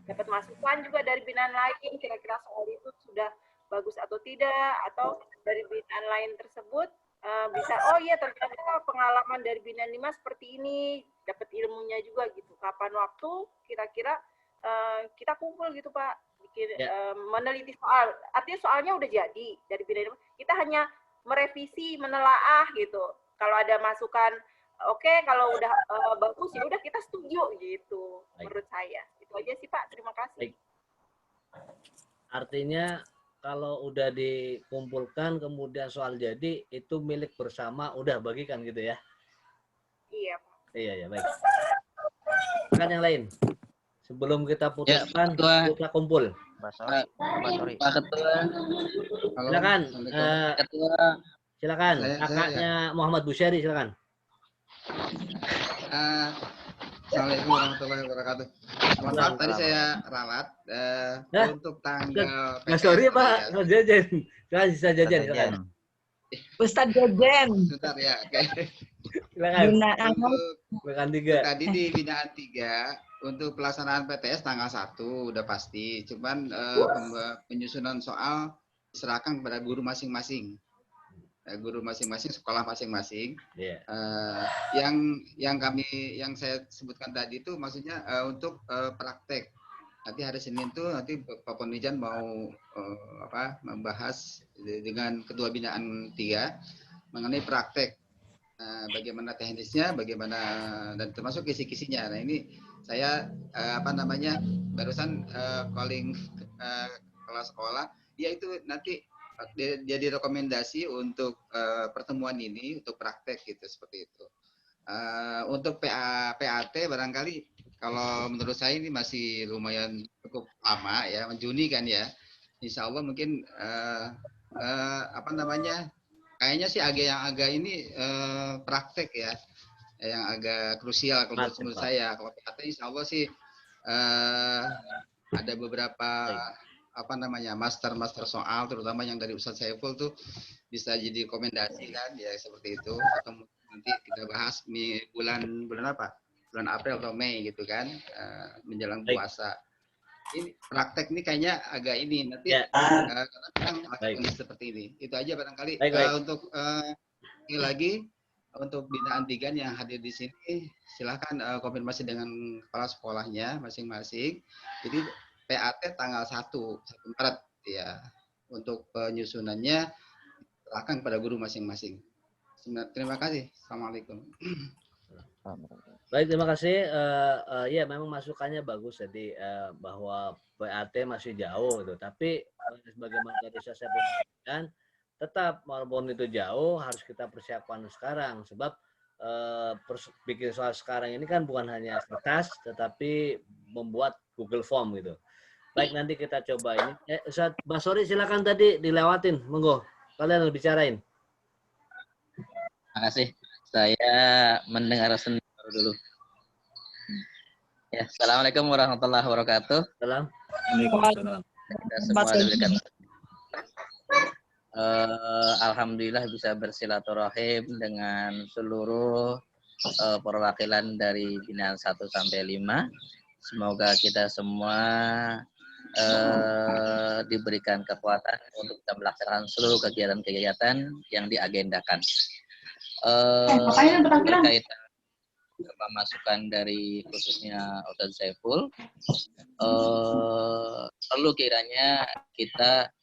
dapat masukan juga dari binaan lain, kira-kira soal itu sudah bagus atau tidak, atau dari binaan lain tersebut bisa, oh iya ternyata pengalaman dari binaan 5 seperti ini, dapat ilmunya juga gitu. Kapan waktu kira-kira kita kumpul gitu Pak, bikin meneliti soal, artinya soalnya udah jadi dari binaan 5, kita hanya merevisi, menelaah gitu. Kalau ada masukan, oke, kalau udah bagus ya udah kita setuju gitu. Menurut saya. Itu aja sih Pak. Terima kasih. Artinya kalau udah dikumpulkan kemudian soal jadi itu milik bersama, udah bagikan gitu ya? Iya Pak. Iya ya, baik. Kan yang lain. Sebelum kita putuskan, kita kumpul. Pak Ketua. Silakan. Ketua. Silakan. Kakaknya Muhammad Busyari, silakan. Assalamualaikum warahmatullahi wabarakatuh. Mohon maaf tadi saya ralat untuk tanggal. Sorry Pak, Mas Jajan. Silakan sisa Jajan, silakan. Ustadz Jajan. Sebentar ya, oke. Silakan. Binaan 3. Tadi di binaan 3 untuk pelaksanaan PTS tanggal 1 udah pasti. Cuman penyusunan soal diserahkan kepada guru masing-masing. Guru masing-masing, sekolah masing-masing. Yeah. Yang saya sebutkan tadi itu maksudnya untuk praktek. Nanti hari Senin tuh nanti Pak Ponijan mau membahas dengan Ketua Binaan 3 mengenai praktek. Bagaimana teknisnya, bagaimana dan termasuk kisi-kisinya. Nah ini saya barusan calling kelas sekolah, dia itu nanti jadi rekomendasi untuk pertemuan ini untuk praktek gitu seperti itu. Untuk PAT barangkali kalau menurut saya ini masih lumayan cukup lama ya, Juni kan ya. Insya Allah mungkin kayaknya sih agak ini praktek ya, yang agak krusial kalau menurut saya. Kalau PAT Insya Allah sih ada beberapa master soal terutama yang dari Ustadz Saiful tuh bisa jadi rekomendasi kan ya seperti itu, atau nanti kita bahas bulan April atau Mei gitu kan, menjelang puasa. Ini praktek ini kayaknya agak ini nanti kadang-kadang seperti ini. Itu aja barangkali. Untuk ini lagi untuk binaan 3 yang hadir di sini silakan konfirmasi dengan kepala sekolahnya masing-masing. Jadi PAT tanggal 1 Maret ya. Untuk penyusunannya silakan pada guru masing-masing. Terima kasih. Assalamualaikum. Baik, terima kasih. Ya memang masukannya bagus jadi bahwa PAT masih jauh gitu. Tapi sebagaimana tadi saya sampaikan, tetap walaupun itu jauh harus kita persiapkan sekarang sebab bikin soal sekarang ini kan bukan hanya kertas tetapi membuat Google Form gitu. Baik, nanti kita coba ini. Ustaz Basori silakan tadi dilewatin, monggo. Kalian bicarain. Terima kasih. Saya mendengar sendiri dulu. Ya, assalamualaikum warahmatullahi wabarakatuh. Waalaikumsalam. Semua diberikan. Alhamdulillah bisa bersilaturahim dengan seluruh perwakilan dari binaan 1 sampai 5. Semoga kita semua diberikan kekuatan untuk kita melaksanakan seluruh kegiatan-kegiatan yang diagendakan. Berkaitan masukan dari khususnya Ustadz Saiful, perlu kiranya kita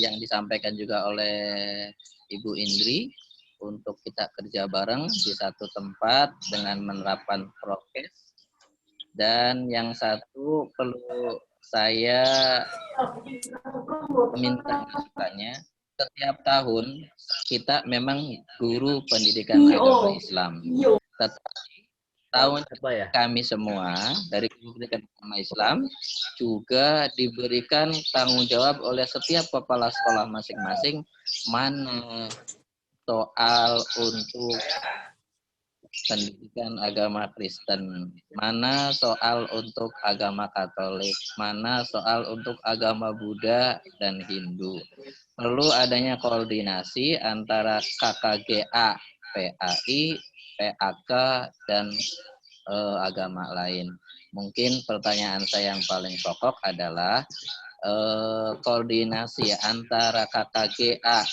yang disampaikan juga oleh Ibu Indri untuk kita kerja bareng di satu tempat dengan menerapkan prokes. Dan yang satu perlu saya minta masukannya, setiap tahun kita memang guru pendidikan agama Islam. Tetapi tahun kami semua dari guru pendidikan agama Islam juga diberikan tanggung jawab oleh setiap kepala sekolah masing-masing mana soal untuk pendidikan agama Kristen, mana soal untuk agama Katolik, mana soal untuk agama Buddha dan Hindu. Perlu adanya koordinasi antara KKGA, PAI, PAK, dan agama lain. Mungkin pertanyaan saya yang paling pokok adalah koordinasi antara KKGA,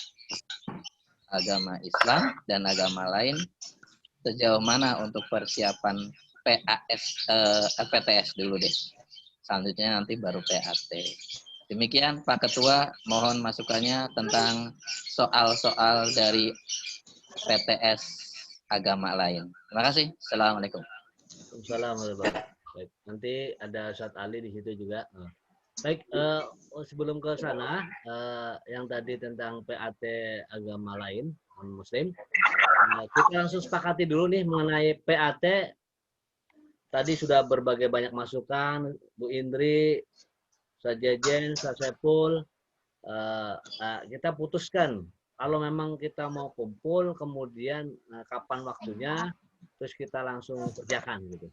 agama Islam, dan agama lain sejauh mana untuk persiapan PTS dulu deh. Selanjutnya nanti baru PAT. Demikian Pak Ketua, mohon masukannya tentang soal-soal dari PTS agama lain. Terima kasih. Assalamualaikum. Waalaikumsalam. Baik, nanti ada Ustadz Ali di situ juga. Baik, sebelum ke sana, yang tadi tentang PAT agama lain, non-muslim, kita langsung sepakati dulu nih mengenai PAT. Tadi sudah berbagai banyak masukan, Bu Indri, Ustadz Jejen, Ustadz Sepul. Kita putuskan, kalau memang kita mau kumpul, kemudian kapan waktunya, terus kita langsung kerjakan gitu.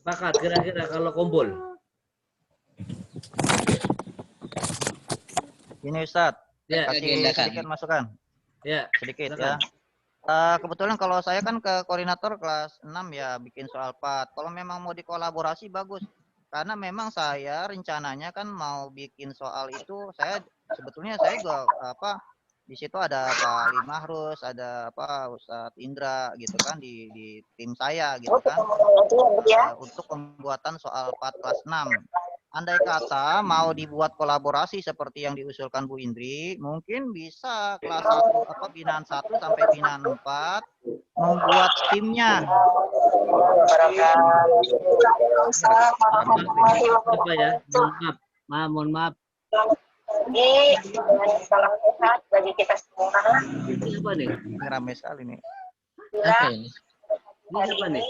Sepakat kira-kira kalau kumpul. Ini Ustadz, Ya, kasih sedikit masukan. Ya, sedikit silakan. ya. Kebetulan kalau saya kan ke koordinator kelas 6 ya bikin soal PAT. Kalau memang mau dikolaborasi bagus. Karena memang saya rencananya kan mau bikin soal itu, saya sebetulnya saya juga di situ ada Pak Limahrus, ada Ustadz Indra gitu kan di tim saya gitu kan untuk pembuatan soal PAT kelas 6. Andai kata mau dibuat kolaborasi seperti yang diusulkan Bu Indri, mungkin bisa kelas 1 binaan 1 sampai binaan 4 membuat timnya. Apa ya? Mohon maaf. Ini salam sehat bagi kita semua. Ini apa nih? Ini ramai sekali nih. Apa ini? Ini apa nih?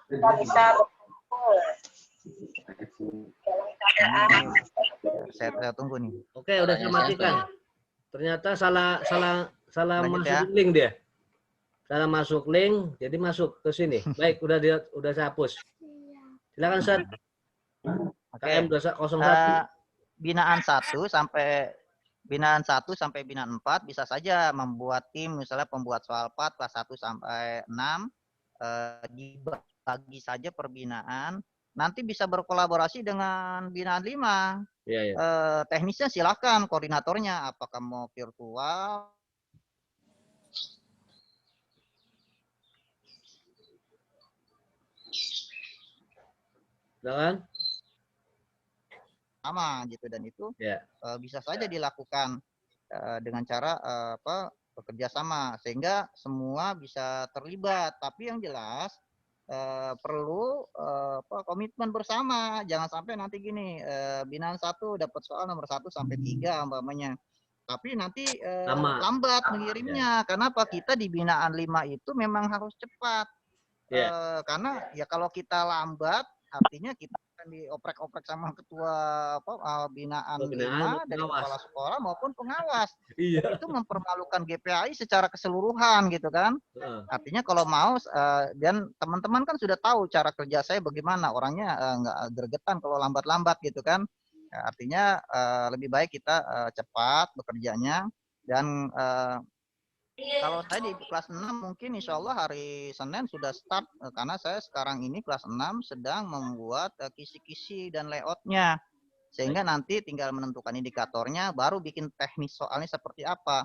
Kita bisa berkumpul dalam keadaan. Saya tunggu nih. Oke, udah saya matikan. Ternyata salah Lanjut masuk ya. link dia. Salah masuk link, jadi masuk ke sini. Baik, udah saya hapus. Silakan Ustaz. KM 201. Binaan 1 sampai binaan 1 sampai binaan 4 bisa saja membuat tim, misalnya pembuat soal PAT kelas 1 sampai 6 dibagi saja per binaan. Nanti bisa berkolaborasi dengan binaan 5. Iya, iya. Teknisnya silakan koordinatornya apakah mau virtual Silakan. sama gitu, dan itu bisa saja dilakukan dengan cara bekerja sama sehingga semua bisa terlibat. Tapi yang jelas perlu komitmen bersama, jangan sampai nanti gini binaan 1 dapat soal nomor 1 sampai 3 umpamanya, tapi nanti lambat mengirimnya. Karena apa? Kita di binaan 5 itu memang harus cepat. Karena ya kalau kita lambat artinya kita akan dioprek-oprek sama ketua binaan 5 dari kepala sekolah maupun pengawas. Itu mempermalukan GPAI secara keseluruhan gitu kan. Artinya kalau mau dan teman-teman kan sudah tahu cara kerja saya bagaimana, orangnya nggak gregetan kalau lambat-lambat gitu kan. Artinya lebih baik kita cepat bekerjanya. Dan kalau saya di kelas 6 mungkin insya Allah hari Senin sudah start, karena saya sekarang ini kelas 6 sedang membuat kisi-kisi dan layoutnya, sehingga nanti tinggal menentukan indikatornya baru bikin teknis soalnya seperti apa.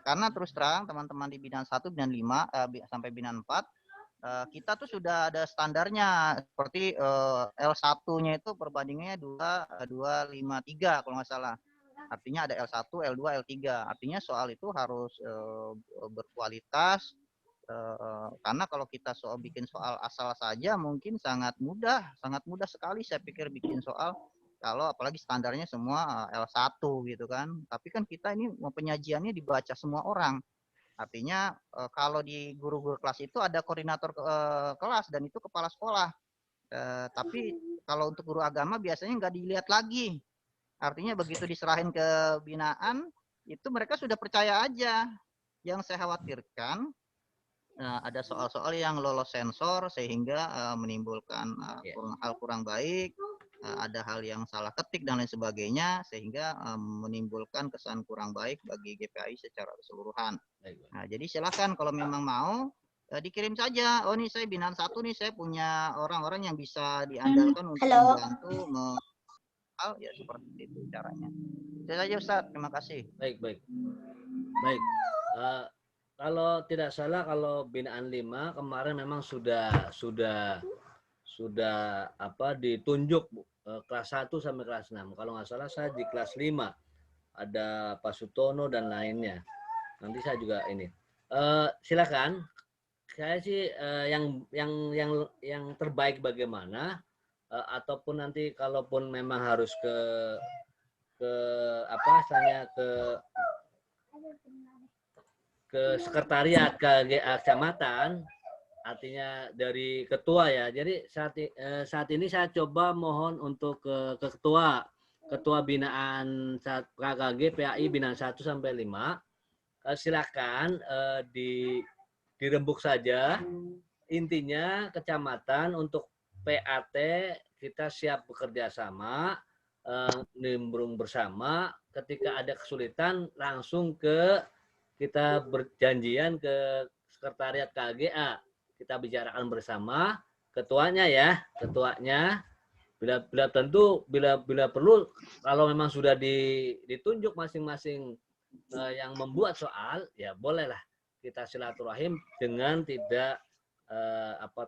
Karena terus terang teman-teman di binaan 1, binaan 5 sampai binaan 4 kita tuh sudah ada standarnya, seperti L1-nya itu perbandingannya 2,53 kalau nggak salah. Artinya ada L1, L2, L3. Artinya soal itu harus berkualitas. Karena kalau kita bikin soal asal saja mungkin sangat mudah sekali saya pikir bikin soal kalau apalagi standarnya semua L1 gitu kan. Tapi kan kita ini penyajiannya dibaca semua orang. Artinya kalau di guru-guru kelas itu ada koordinator kelas dan itu kepala sekolah. Tapi kalau untuk guru agama biasanya nggak dilihat lagi. Artinya begitu diserahin ke binaan, itu mereka sudah percaya aja. Yang saya khawatirkan ada soal-soal yang lolos sensor sehingga menimbulkan hal kurang baik, ada hal yang salah ketik dan lain sebagainya sehingga menimbulkan kesan kurang baik bagi GPAI secara keseluruhan. Nah, jadi silakan kalau memang mau dikirim saja. Oh nih saya binaan 1 nih, saya punya orang-orang yang bisa diandalkan untuk membantu ya seperti itu caranya. Itu saja Ustaz, terima kasih. Baik. Kalau tidak salah, kalau binaan 5 kemarin memang sudah apa ditunjuk kelas 1 sampai kelas 6. Kalau nggak salah saya di kelas 5 ada Pak Sutono dan lainnya. Nanti saya juga ini. Silakan. Saya sih yang terbaik bagaimana ataupun nanti kalaupun memang harus ke apa misalnya ke sekretariat ke kecamatan, artinya dari ketua ya. Jadi saat ini saya coba mohon untuk ke ketua binaan KKG PAI binaan 1 sampai 5. Silakan dirembuk saja. Intinya kecamatan untuk PAT kita siap bekerja sama, nimbrung bersama. Ketika ada kesulitan langsung kita berjanjian ke sekretariat KGA. Kita bicarakan bersama ketuanya ya, bila perlu kalau memang sudah ditunjuk masing-masing yang membuat soal, ya bolehlah kita silaturahim dengan tidak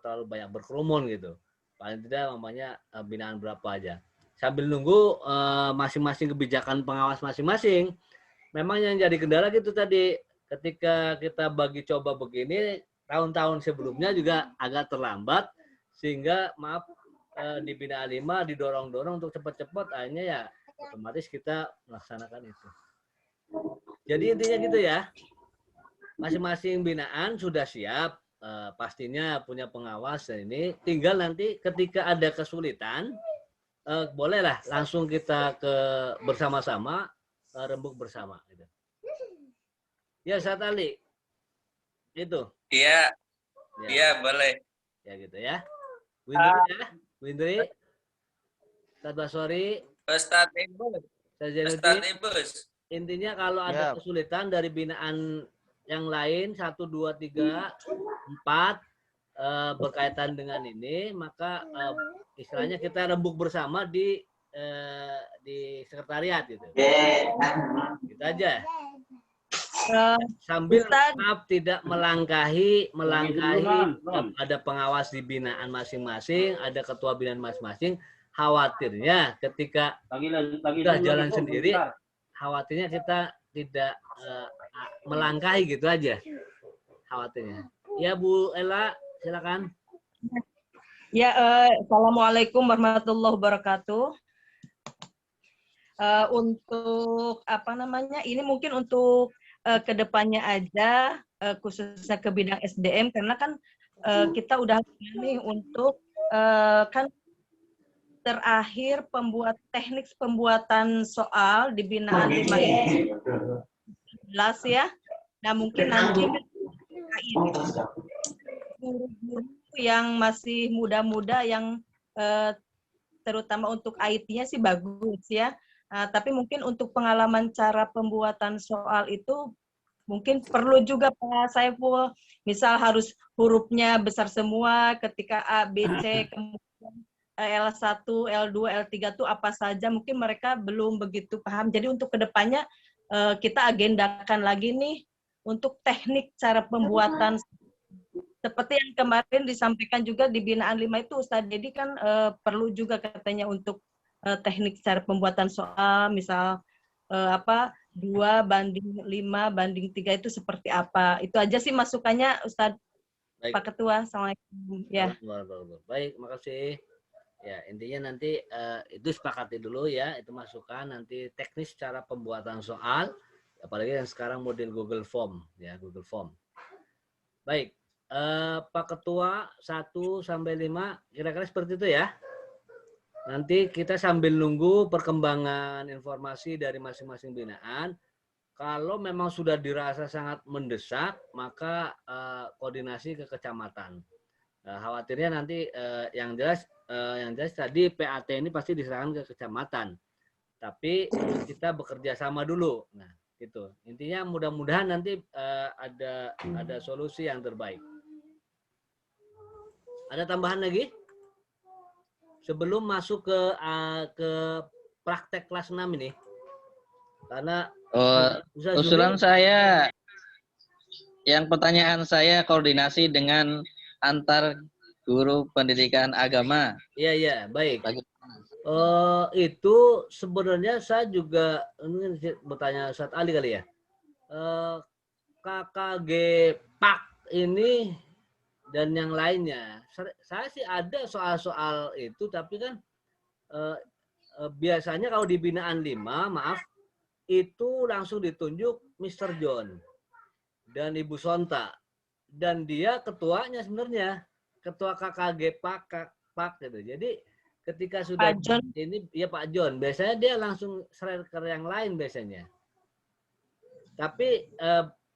terlalu banyak berkerumun gitu. Paling tidak namanya binaan berapa aja. Sambil nunggu masing-masing kebijakan pengawas masing-masing. Memang yang jadi kendala gitu tadi, ketika kita bagi coba begini, tahun-tahun sebelumnya juga agak terlambat, sehingga di binaan 5 didorong-dorong untuk cepat-cepat, akhirnya ya otomatis kita melaksanakan itu. Jadi intinya gitu ya, masing-masing binaan sudah siap, pastinya punya pengawas, dan ini tinggal nanti ketika ada kesulitan, bolehlah langsung kita bersama-sama, rembuk bersama. Gitu. Ya, Ustaz Ali. Itu. Iya. Iya, boleh. Ya gitu ya. Windri ya. Windri. Ustaz Basori. Ustaz Ibus. Ustaz Ibus. Intinya kalau ada kesulitan dari binaan yang lain 1, 2, 3, 4 berkaitan dengan ini, maka istilahnya kita rembuk bersama di sekretariat gitu. Gitu aja. Sambil maaf tidak melangkahi ada pengawas di binaan masing-masing, ada ketua binaan masing-masing. Khawatirnya ketika sudah jalan sendiri, khawatirnya kita tidak melangkahi gitu aja. Khawatirnya. Ya Bu Ella, silakan. Ya, assalamualaikum warahmatullahi wabarakatuh. Untuk apa namanya? Ini mungkin untuk kedepannya aja, khususnya ke bidang SDM, karena kan kita udah nih untuk kan terakhir teknik pembuatan soal di binaan 5 ini 11 ya. Nah mungkin nanti guru-guru yang masih muda-muda yang terutama untuk IT-nya sih bagus ya. Tapi mungkin untuk pengalaman cara pembuatan soal itu mungkin perlu juga Pak Saiful, misal harus hurufnya besar semua ketika A, B, C, kemudian L1, L2, L3 itu apa saja, mungkin mereka belum begitu paham. Jadi untuk kedepannya kita agendakan lagi nih untuk teknik cara pembuatan. Seperti yang kemarin disampaikan juga di binaan 5 itu Ustadz Dedi kan perlu juga katanya untuk teknik cara pembuatan soal, misal 2:5:3 itu seperti apa. Itu aja sih masukannya Ustadz. Baik. Pak Ketua. Assalamualaikum. Ya. Baik, makasih. Ya, intinya nanti itu sepakati dulu ya, itu masukan nanti teknis cara pembuatan soal, apalagi yang sekarang model Google Form ya, Google Form. Baik, Pak Ketua 1 sampai 5 kira-kira seperti itu ya. Nanti kita sambil nunggu perkembangan informasi dari masing-masing binaan. Kalau memang sudah dirasa sangat mendesak, maka koordinasi ke kecamatan. Khawatirnya nanti yang jelas tadi PAT ini pasti diserahkan ke kecamatan. Tapi kita bekerja sama dulu. Nah, itu. Intinya mudah-mudahan nanti ada solusi yang terbaik. Ada tambahan lagi? Sebelum masuk ke praktek kelas 6 ini. Karena usulan saya Yang pertanyaan saya koordinasi dengan antar guru pendidikan agama. Iya, baik. Bagaimana? Itu sebenarnya saya juga ini bertanya Ustaz Ali kali ya. KKG PAK ini dan yang lainnya. Saya sih ada soal-soal itu, tapi kan biasanya kalau di binaan 5, maaf, itu langsung ditunjuk Mr. John dan Ibu Sonta. Dan dia ketuanya sebenarnya, ketua KKG PAK gitu. Jadi ketika sudah Pak John. ini ya Pak John, biasanya dia langsung share ke yang lain biasanya. Tapi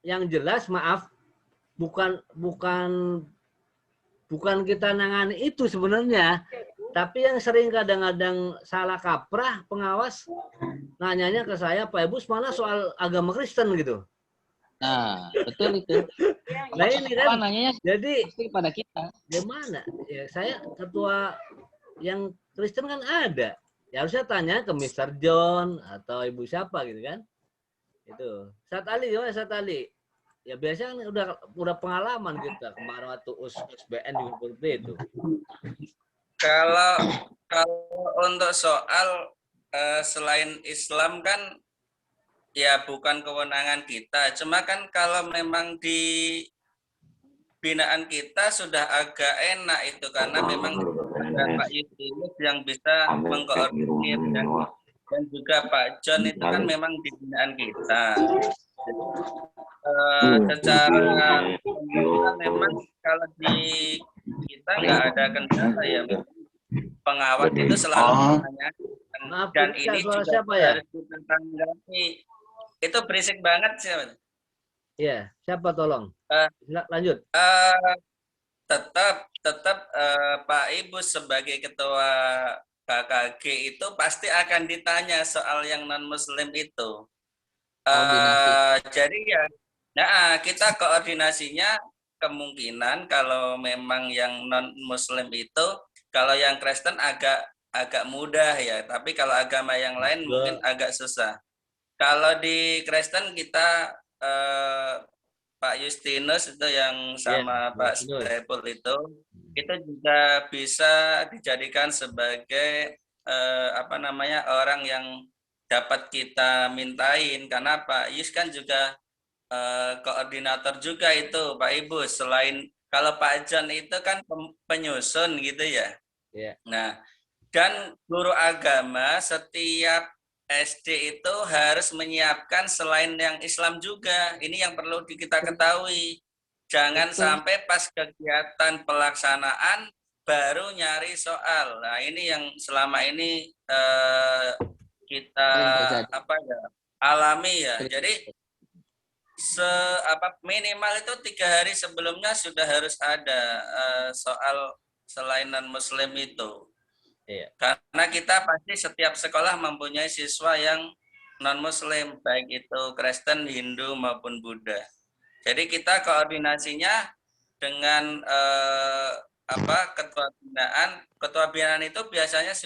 yang jelas maaf, bukan kita nangani itu sebenarnya, tapi yang sering kadang-kadang salah kaprah pengawas nanyanya ke saya, Pak Ibu mana soal agama Kristen gitu. Nah, betul itu. Nah ini kan, nanyanya jadi pada kita. Gimana? Ya saya ketua yang Kristen kan ada. Ya harusnya tanya ke Mr. John atau Ibu siapa gitu kan. Itu. Ustaz Ali gimana Ustaz Ali? Ya biasanya kan udah pengalaman kita kemarin waktu USBN juga seperti itu. Kalau untuk soal selain Islam kan ya bukan kewenangan kita. Cuma kan kalau memang di binaan kita sudah agak enak itu karena memang ada Pak Yustinus yang bisa mengkoordinir dan juga Pak John itu kan memang di binaan kita. Jadi, secara memang kalau di kita nggak ada kendala ya, pengawas itu selalu menanyakan dan ini juga siapa ya? harus kita tanggapi. Itu berisik banget sih. Iya, siapa tolong? Lanjut. Tetap Pak Ibu sebagai ketua KKG itu pasti akan ditanya soal yang non Muslim itu. Jadi ya, nah kita koordinasinya kemungkinan kalau memang yang non Muslim itu, kalau yang Kristen agak mudah ya, tapi kalau agama yang lain mungkin agak susah. Kalau di Kristen kita Pak Yustinus itu yang sama Pak Saiful itu juga bisa dijadikan sebagai orang yang dapat kita mintain karena Pak Yus kan juga koordinator juga itu Pak Ibu. Selain kalau Pak John itu kan penyusun gitu ya. Nah, dan guru agama setiap SD itu harus menyiapkan selain yang Islam juga. Ini yang perlu kita ketahui. Jangan sampai pas kegiatan pelaksanaan baru nyari soal. Nah, ini yang selama ini kita alami ya. Jadi minimal itu 3 hari sebelumnya sudah harus ada soal selain non-Muslim itu. Iya. Karena kita pasti setiap sekolah mempunyai siswa yang non-Muslim, baik itu Kristen, Hindu maupun Buddha. Jadi kita koordinasinya dengan ketua binaan itu biasanya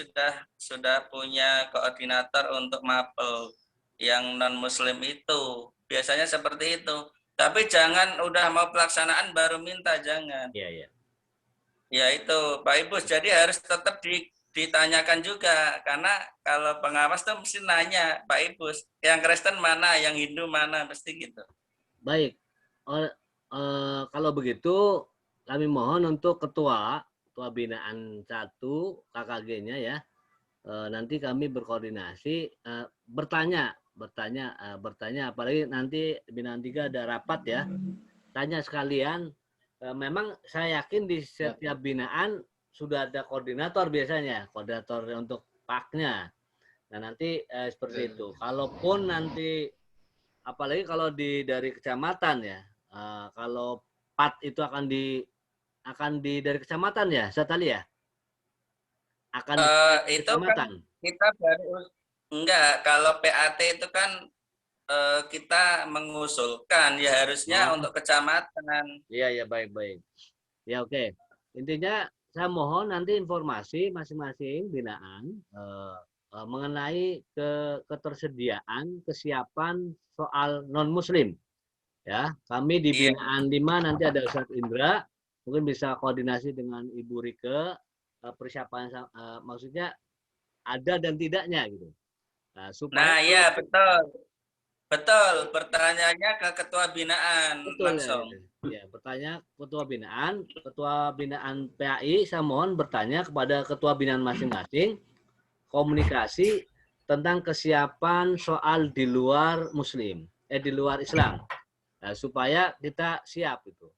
sudah punya koordinator untuk mapel yang non-Muslim itu. Biasanya seperti itu. Tapi jangan udah mau pelaksanaan baru minta, jangan. Iya. Ya itu Pak Ibu, jadi harus tetap ditanyakan juga karena kalau pengawas tuh mesti nanya Pak Ibu yang Kristen mana, yang Hindu mana, mesti gitu. Baik, kalau begitu kami mohon untuk ketua binaan 1 KKG-nya ya, nanti kami berkoordinasi bertanya apalagi nanti binaan 3 ada rapat ya, tanya sekalian. Memang saya yakin di setiap binaan sudah ada koordinator biasanya, koordinator untuk PAK-nya. Nah nanti seperti itu. Kalaupun nanti, apalagi kalau dari kecamatan ya, kalau PAT itu akan dari kecamatan ya, saya tadi ya? Akan itu kecamatan. Kan kita baru enggak. Kalau PAT itu kan kita mengusulkan ya harusnya untuk kecamatan. Iya baik. Ya oke. Intinya saya mohon nanti informasi masing-masing binaan mengenai ketersediaan, kesiapan soal non-Muslim. Ya, kami di binaan 5 nanti ada Ustadz Indra, mungkin bisa koordinasi dengan Ibu Rike, persiapan maksudnya ada dan tidaknya gitu. Nah, supaya ya betul. Betul, pertanyaannya ke ketua binaan langsung. Ya, bertanya ketua binaan PAI, saya mohon bertanya kepada ketua binaan masing-masing komunikasi tentang kesiapan soal di luar Muslim, di luar Islam, nah, supaya kita siap itu.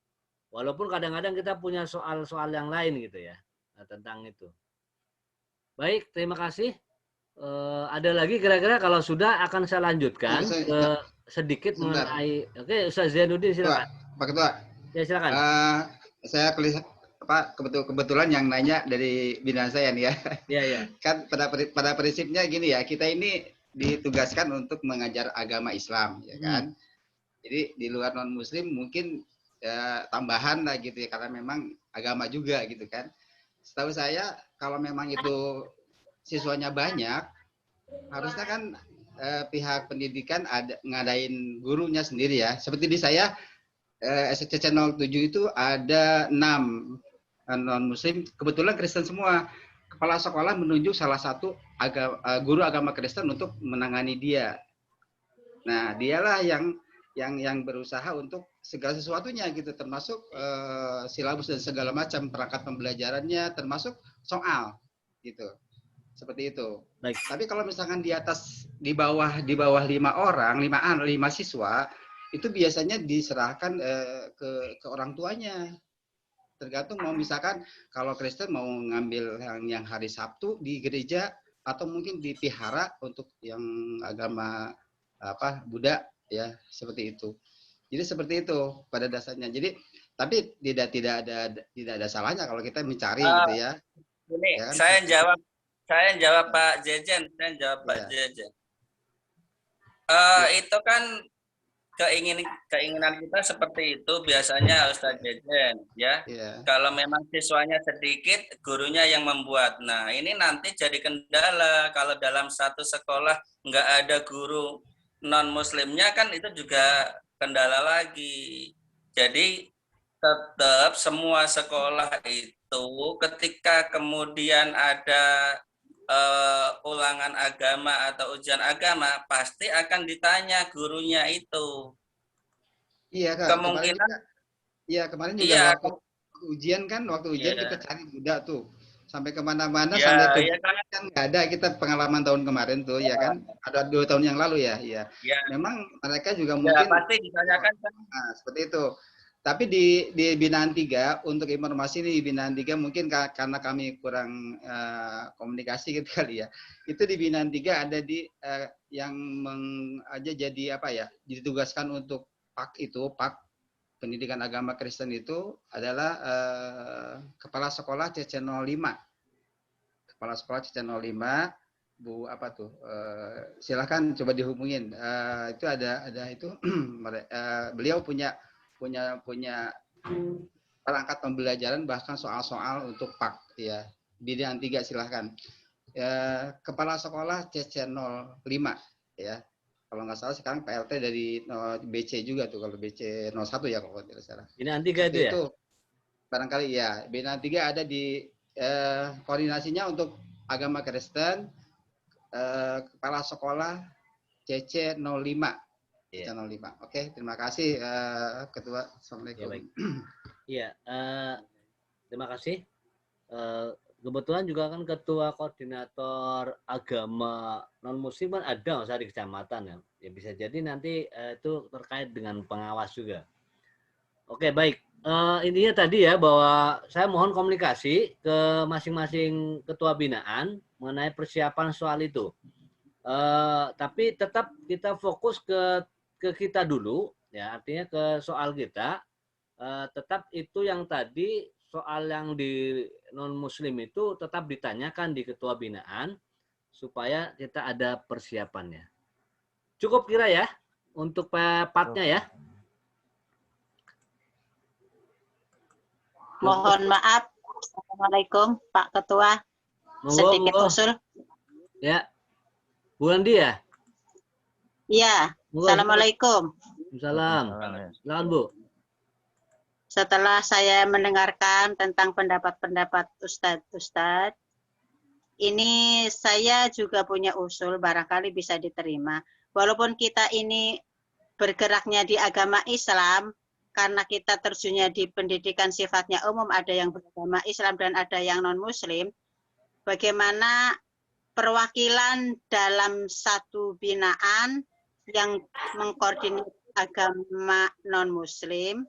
Walaupun kadang-kadang kita punya soal-soal yang lain gitu ya, tentang itu. Baik, terima kasih. Ada lagi kira-kira kalau sudah akan saya lanjutkan ke sedikit mengenai. Oke, Ustaz Zainuddin silakan. Pak Ketua. Ya silakan. Saya kebetulan yang nanya dari binaan saya nih ya. Iya, iya. Kan pada prinsipnya gini ya, kita ini ditugaskan untuk mengajar agama Islam ya kan. Jadi di luar non muslim mungkin tambahan lah gitu ya, karena memang agama juga gitu kan. Setahu saya kalau memang itu siswanya banyak, harusnya kan pihak pendidikan ngadain gurunya sendiri ya. Seperti di saya SCC 07 itu ada 6 non muslim, kebetulan Kristen semua. Kepala sekolah menunjuk salah satu guru agama Kristen untuk menangani dia. Nah, dialah yang berusaha untuk segala sesuatunya gitu, termasuk silabus dan segala macam perangkat pembelajarannya, termasuk soal gitu. Seperti itu. Baik. Tapi kalau misalkan di bawah 5 siswa, itu biasanya diserahkan ke orang tuanya. Tergantung mau misalkan kalau Kristen mau ngambil yang hari Sabtu di gereja atau mungkin di vihara untuk yang agama Buddha ya, seperti itu. Jadi seperti itu pada dasarnya. Jadi tapi tidak ada salahnya kalau kita mencari gitu ya. Ini ya kan? Saya jawab Pak Jejen, Jejen. Itu kan keinginan kita seperti itu biasanya Ustaz Jejen ya. Kalau memang siswanya sedikit, gurunya yang membuat. Nah, ini nanti jadi kendala kalau dalam satu sekolah nggak ada guru non muslimnya, kan itu juga kendala lagi. Jadi tetap semua sekolah itu ketika kemudian ada ulangan agama atau ujian agama, pasti akan ditanya gurunya itu. Iya Kak. Kemungkinan. Kemarin juga waktu ujian kita cari Buddha tuh. Sampai kemana-mana sampai ke kan nggak ada, kita pengalaman tahun kemarin tuh ya kan, ada 2 tahun yang lalu ya. Memang mereka juga mungkin pasti ditanyakan kan. Nah, seperti itu. Tapi di binaan 3, untuk informasi nih, di binaan 3 mungkin karena kami kurang komunikasi gitu kali ya. Itu di binaan 3 ada yang jadi ditugaskan untuk PAK Pendidikan Agama Kristen itu adalah Kepala Sekolah CC 05. Kepala Sekolah CC 05, Bu silakan coba dihubungin. Itu ada itu beliau punya perangkat pembelajaran, bahkan soal-soal untuk PAK ya. Binaan 3 silahkan. Kepala Sekolah CC 05 ya. Kalau nggak salah sekarang PLT dari BC juga tuh, kalau BC 01 ya kalau tidak salah. Binaan 3 itu ya? Barangkali ya. Binaan 3 ada di koordinasinya untuk agama Kristen, Kepala Sekolah CC 05. Channel 5. Oke, terima kasih Ketua. Assalamualaikum. Iya, terima kasih. Kebetulan juga kan Ketua Koordinator Agama Non Muslim kan ada di kecamatan ya. Ya bisa jadi nanti itu terkait dengan pengawas juga. Oke, baik. Intinya tadi ya bahwa saya mohon komunikasi ke masing-masing ketua binaan mengenai persiapan soal itu. Tapi tetap kita fokus ke kita dulu ya, artinya ke soal kita. Tetap itu yang tadi soal yang di non muslim itu tetap ditanyakan di ketua binaan supaya kita ada persiapannya. Cukup kira ya untuk partnya ya. Mohon maaf. Assalamualaikum Pak Ketua. Sedikit usul. Ya. Bu Andi ya? Iya. Assalamualaikum. Salam. Silakan Bu. Setelah saya mendengarkan tentang pendapat-pendapat Ustadz, ini saya juga punya usul barangkali bisa diterima. Walaupun kita ini bergeraknya di agama Islam, karena kita terjunnya di pendidikan sifatnya umum, ada yang beragama Islam dan ada yang non-Muslim, bagaimana perwakilan dalam satu binaan yang mengkoordinir agama non-Muslim,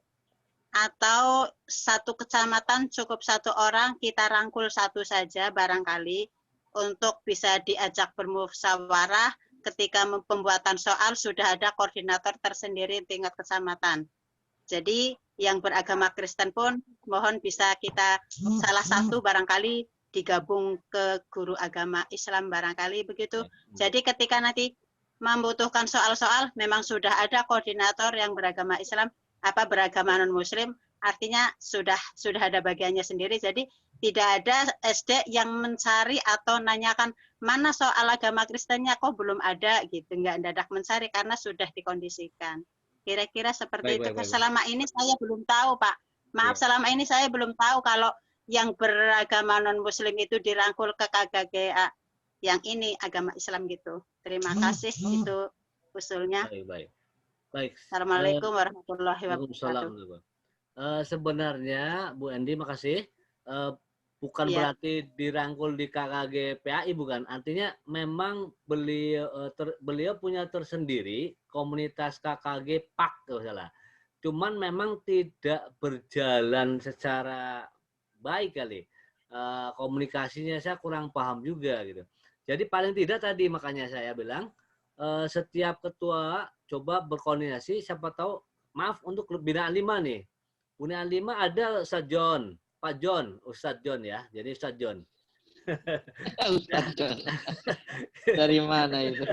atau satu kecamatan cukup satu orang, kita rangkul satu saja barangkali untuk bisa diajak bermusyawarah ketika pembuatan soal sudah ada koordinator tersendiri tingkat kecamatan. Jadi yang beragama Kristen pun mohon bisa kita salah satu barangkali digabung ke guru agama Islam barangkali begitu. Jadi ketika nanti membutuhkan soal-soal memang sudah ada koordinator yang beragama Islam beragama non Muslim, artinya sudah ada bagiannya sendiri. Jadi tidak ada SD yang mencari atau nanyakan mana soal agama Kristennya kok belum ada gitu, nggak dadak mencari karena sudah dikondisikan. Kira-kira seperti itu. Selama ini saya belum tahu, Pak. Maaf, selama ini saya belum tahu kalau yang beragama non Muslim itu dirangkul ke KKGA, yang ini agama Islam gitu. Terima kasih, itu usulnya. Baik. Assalamualaikum warahmatullahi wabarakatuh. Sebenarnya Bu Endi, makasih. Bukan berarti dirangkul di KKG PAI, bukan. Artinya memang beliau punya tersendiri komunitas KKG PAK kalau salah. Cuman memang tidak berjalan secara baik kali. Komunikasinya saya kurang paham juga gitu. Jadi paling tidak tadi makanya saya bilang setiap ketua coba berkoordinasi, siapa tahu, maaf untuk binaan 5 nih. Binaan 5 ada Ustadz John, Pak John, Ustadz John ya. Jadi Ustadz John. Ustadz John. Dari mana itu?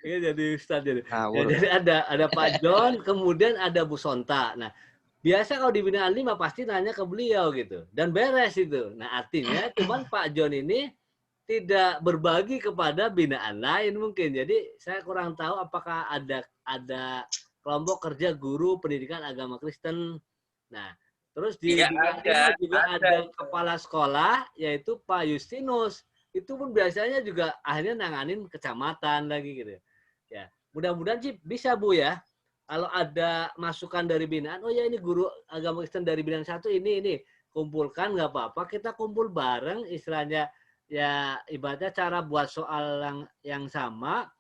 Ini jadi Ustadz jadi. Ya, jadi ada Pak John, kemudian ada Bu Sonta. Nah, biasa kalau di binaan 5 pasti nanya ke beliau gitu. Dan beres itu. Nah, artinya cuman Pak John ini tidak berbagi kepada binaan lain mungkin. Jadi saya kurang tahu apakah ada kelompok kerja guru pendidikan agama Kristen. Nah, terus di binaan juga ada kepala sekolah yaitu Pak Justinus. Itu pun biasanya juga akhirnya nanganin kecamatan lagi gitu. Ya, mudah-mudahan sih bisa Bu ya. Kalau ada masukan dari binaan, oh ya ini guru agama Kristen dari binaan 1 ini kumpulkan nggak apa-apa, kita kumpul bareng istilahnya. Ya ibaratnya cara buat soal yang sama,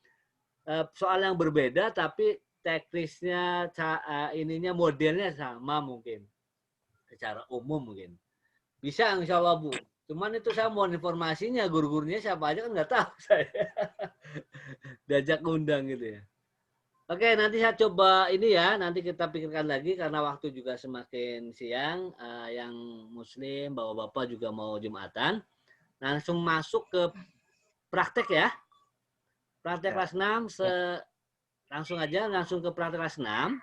soal yang berbeda tapi teknisnya ininya modelnya sama mungkin secara umum mungkin bisa insya Allah Bu. Cuman itu saya mohon informasinya, guru-gurunya siapa aja kan nggak tahu saya. Diajak undang gitu ya. Oke, nanti saya coba ini ya, nanti kita pikirkan lagi karena waktu juga semakin siang, yang Muslim bapak-bapak juga mau Jumatan. Langsung masuk ke praktek ya. Praktek kelas 6, langsung ke praktek kelas 6.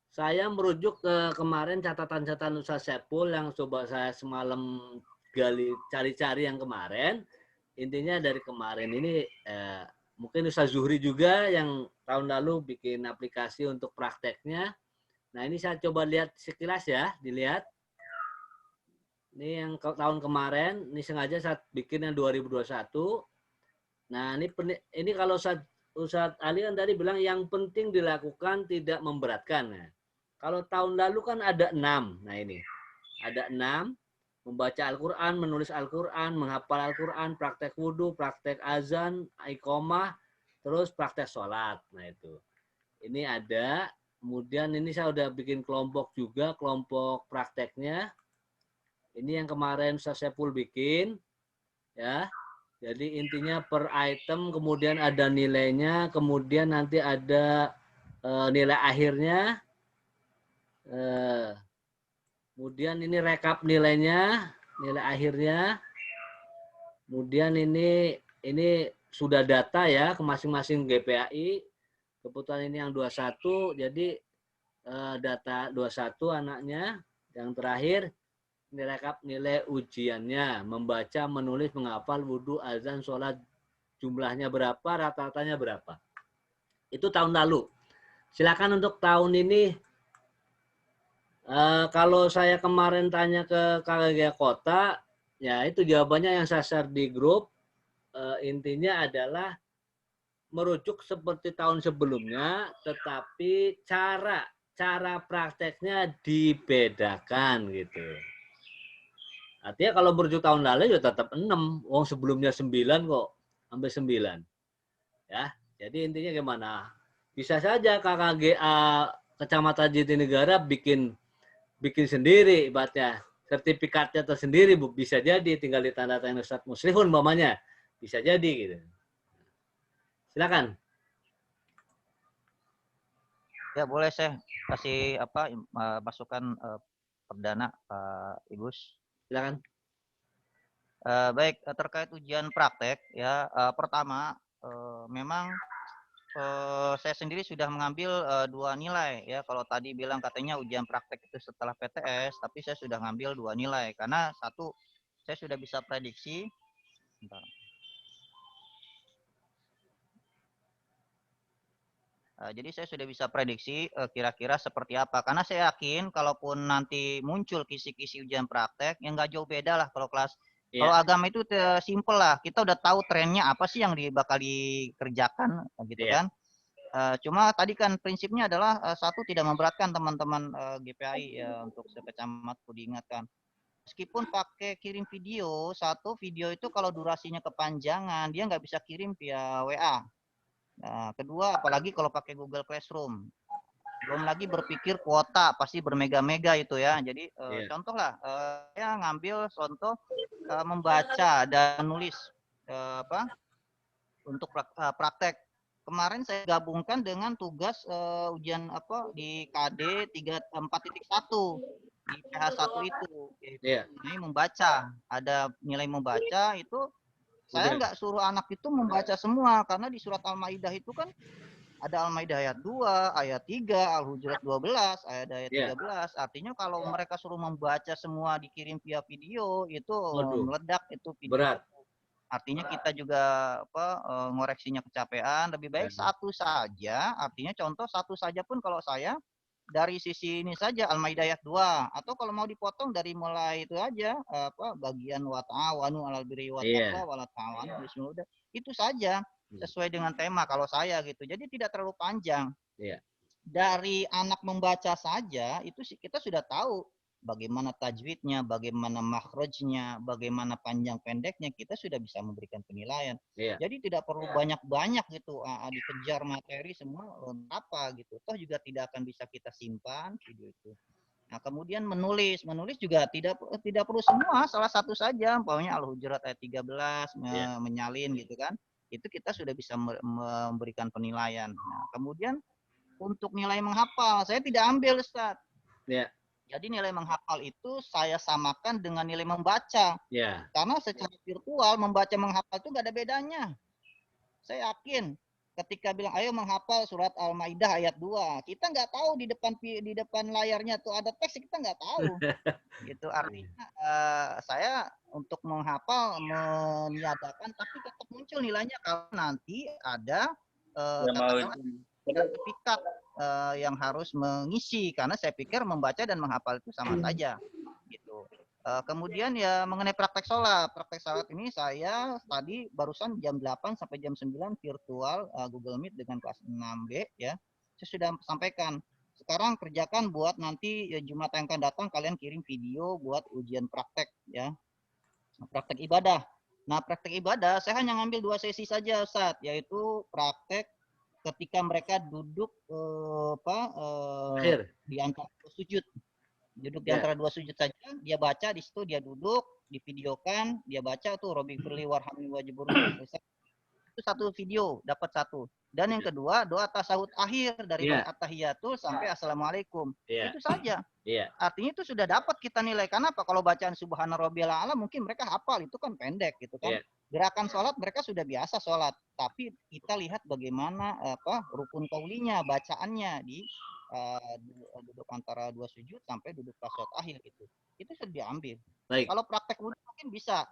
Saya merujuk ke kemarin catatan-catatan Ustaz Sepul yang coba saya semalam cari-cari yang kemarin. Intinya dari kemarin ini mungkin Ustaz Zuhri juga yang tahun lalu bikin aplikasi untuk prakteknya. Nah ini saya coba lihat sekilas ya, dilihat. Ini yang tahun kemarin, ini sengaja saya bikin yang 2021. Nah, ini kalau Ustadz Ali kan tadi bilang yang penting dilakukan tidak memberatkan. Nah, kalau tahun lalu kan ada 6. Nah, ini ada 6. Membaca Al-Quran, menulis Al-Quran, menghafal Al-Quran, praktek wudhu, praktek azan, iqomah, terus praktek sholat. Nah, itu. Ini ada. Kemudian ini saya udah bikin kelompok juga, kelompok prakteknya. Ini yang kemarin Ustaz Sepul bikin, ya. Jadi intinya per item, kemudian ada nilainya, kemudian nanti ada nilai akhirnya. Kemudian ini rekap nilainya, nilai akhirnya. Kemudian ini sudah data ya ke masing-masing GPAI. Kebetulan ini yang 21, jadi data 21 anaknya. Yang terakhir rekap nilai ujiannya, membaca, menulis, menghafal, wudhu, azan, sholat, jumlahnya berapa, rata-ratanya berapa. Itu tahun lalu. Silakan untuk tahun ini. Kalau saya kemarin tanya ke KKG Kota, ya itu jawabannya yang saya share di grup. Intinya adalah merujuk seperti tahun sebelumnya, tetapi cara prakteknya dibedakan gitu. Artinya kalau merujuk tahun lalu ya tetap 6, wong sebelumnya 9 kok, sampai 9. Ya, jadi intinya gimana? Bisa saja KKGA Kecamatan Jatinegara bikin sendiri ibaratnya. Sertifikatnya tersendiri, Bu. Bisa jadi tinggal ditandatangan Ustadz Muslihun umpamanya. Bisa jadi gitu. Silakan. Ya, boleh saya kasih masukan perdana Pak Ibus. Silakan. Baik, terkait ujian praktek ya, pertama memang saya sendiri sudah mengambil 2 nilai ya. Kalau tadi bilang katanya ujian praktek itu setelah PTS, tapi saya sudah ngambil 2 nilai karena satu saya sudah bisa prediksi. Bentar. Jadi saya sudah bisa prediksi kira-kira seperti apa. Karena saya yakin kalaupun nanti muncul kisi-kisi ujian praktek, yang nggak jauh beda lah kalau kelas. Kalau agama itu simple lah. Kita udah tahu trennya apa sih yang bakal dikerjakan, gitu kan. Cuma tadi kan prinsipnya adalah satu tidak memberatkan teman-teman GPAI ya, untuk sekecamatan perlu diingatkan. Meskipun pakai kirim video, satu video itu kalau durasinya kepanjangan, dia nggak bisa kirim via WA. Nah, kedua, apalagi kalau pakai Google Classroom. Belum lagi berpikir kuota, pasti bermega-mega itu ya. Jadi contoh lah, saya ngambil contoh membaca dan menulis untuk praktek. Kemarin saya gabungkan dengan tugas ujian di KD 4.1 di PH1 itu, yaitu ini membaca. Ada nilai membaca itu. Saya nggak suruh anak itu membaca semua, karena di surat Al-Maidah itu kan ada Al-Maidah ayat 2, ayat 3, Al-Hujurat 12, ayat 13. Artinya kalau mereka suruh membaca semua dikirim via video, itu meledak itu video. Berat. Artinya kita juga ngoreksinya kecapean. Lebih baik satu saja, artinya contoh satu saja pun kalau saya, dari sisi ini saja Al-Maidah ayat 2, atau kalau mau dipotong dari mulai itu aja bagian wa ta'awanu 'alal birri wat taqwa wa la ta'awanu bismillah. Itu saja sesuai dengan tema kalau saya gitu. Jadi tidak terlalu panjang. Dari anak membaca saja itu kita sudah tahu bagaimana tajwidnya, bagaimana makhrajnya, bagaimana panjang pendeknya, kita sudah bisa memberikan penilaian. Jadi tidak perlu banyak-banyak gitu, dikejar materi semua apa gitu. Toh juga tidak akan bisa kita simpan video itu. Nah, kemudian menulis juga tidak perlu semua, salah satu saja, umpamanya Al-Hujurat ayat 13 menyalin gitu kan. Itu kita sudah bisa memberikan penilaian. Nah, kemudian untuk nilai menghafal, saya tidak ambil, Ustaz. Jadi nilai menghafal itu saya samakan dengan nilai membaca. Karena secara virtual membaca menghafal itu nggak ada bedanya. Saya yakin ketika bilang ayo menghafal surat Al-Maidah ayat 2, kita nggak tahu di depan layarnya tuh ada teks, kita nggak tahu. Gitu artinya saya untuk menghafal meniadakan, tapi tetap muncul nilainya kalau nanti ada sertifikat yang harus mengisi, karena saya pikir membaca dan menghafal itu sama saja gitu. Kemudian ya mengenai praktek sholat ini saya tadi barusan jam 8 sampai jam 9 virtual Google Meet dengan kelas 6B ya. Saya sudah sampaikan. Sekarang kerjakan buat nanti Jumat yang akan datang kalian kirim video buat ujian praktek ya. Praktek ibadah. Nah, praktek ibadah saya hanya ngambil 2 sesi saja, Ustaz, yaitu praktek ketika mereka duduk di antara 2 sujud. Duduk di antara 2 sujud saja, dia baca di situ, dia duduk, divideokan, dia baca tuh Robbi firli warhamni wajibur. Itu 1 video, dapat 1. Dan yang kedua, doa tasawuf akhir dari at-tahiyatul sampai assalamualaikum. Itu saja. Artinya itu sudah dapat kita nilai. Karena apa? Kalau bacaan subhana rabbiyal a'la mungkin mereka hafal, itu kan pendek gitu kan. Gerakan sholat mereka sudah biasa sholat, tapi kita lihat bagaimana rukun kaulinya, bacaannya di duduk antara 2 sujud sampai duduk tasawuf akhir gitu. Itu sudah diambil. Kalau praktek wudu mungkin bisa,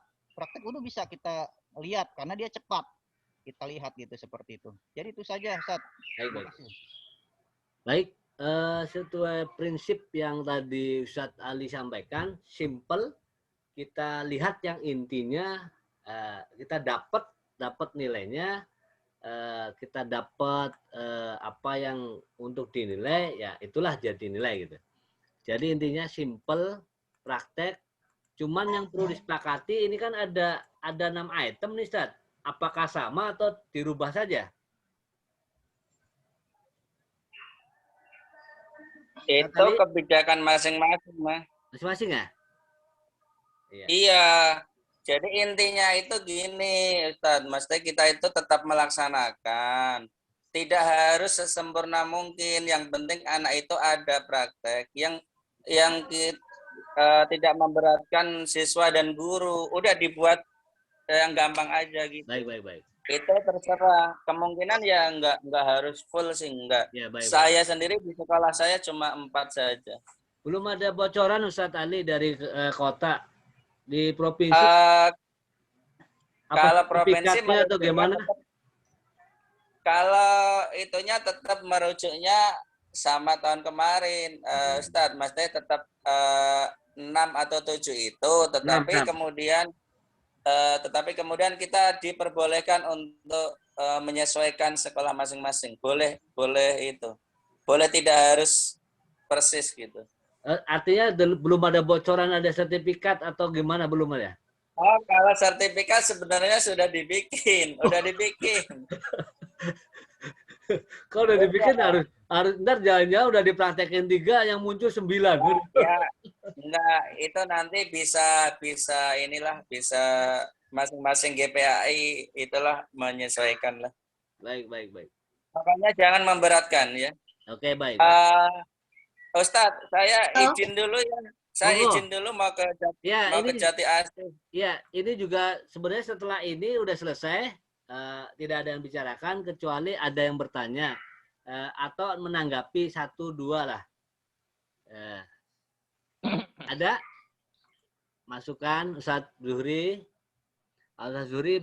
kita lihat karena dia cepat. Kita lihat gitu seperti itu. Jadi itu saja, Ustaz. Terima kasih. Baik, sesuai prinsip yang tadi Ustadz Ali sampaikan, simple. Kita lihat yang intinya, kita dapat nilainya, kita dapat apa yang untuk dinilai, ya itulah jadi nilai gitu. Jadi intinya simple, praktek. Cuman yang perlu disepakati ini kan ada 6 item nih Ustadz. Apakah sama atau dirubah saja? Itu kebijakan masing-masing, Mas. Masing-masing ya? Iya. Jadi intinya itu gini, Ustadz. Maksudnya kita itu tetap melaksanakan. Tidak harus sesempurna mungkin. Yang penting anak itu ada praktek yang tidak memberatkan siswa dan guru. Udah dibuat yang gampang aja gitu. Baik. Itu terserah. Kemungkinan ya nggak harus full sih, enggak. Ya, baik. Saya sendiri di sekolah saya cuma 4 saja. Belum ada bocoran Ustadz Ali dari kota di provinsi. Kalau provinsi atau gimana? Kalau itunya tetap merujuknya sama tahun kemarin, Ustadz. Maksudnya tetap 6 atau 7 itu, tetapi 6. kemudian kita diperbolehkan untuk menyesuaikan sekolah masing-masing. Boleh itu. Boleh tidak harus persis gitu. Artinya belum ada bocoran ada sertifikat atau gimana, belum ada? Oh, kalau sertifikat sebenarnya sudah dibikin. Kalau udah dibikin harus ntar jangan-jangan udah dipraktekin 3 yang muncul 9. Ya, enggak, itu nanti bisa masing-masing GPAI itulah menyesuaikan lah. Baik. Makanya jangan memberatkan ya. Oke, baik. Ustadz, saya izin dulu ya. Izin dulu mau ke Jati Asih. Ya, ini juga sebenarnya setelah ini udah selesai. Tidak ada yang bicarakan kecuali ada yang bertanya atau menanggapi 1-2 lah. Ada masukan Ustadz Zuhri? Ustadz Zuhri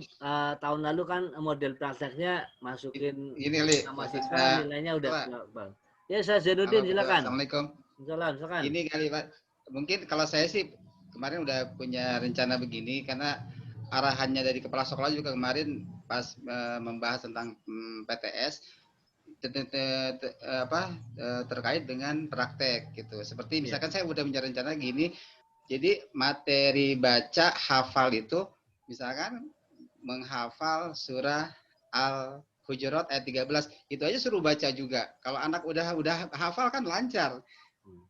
tahun lalu kan model prakteknya masukin nama siswa, nilainya udah bang. Ya, Ustadz Zainuddin silakan. Assalamualaikum. Silakan. Ini kali Pak, mungkin kalau saya sih kemarin udah punya rencana begini karena arahannya dari kepala sekolah juga kemarin pas membahas tentang PTS terkait dengan praktek gitu. Seperti misalkan saya udah punya rencana gini, jadi materi baca hafal itu misalkan menghafal surah Al-Hujurat ayat 13, itu aja suruh baca juga. Kalau anak udah hafal kan lancar.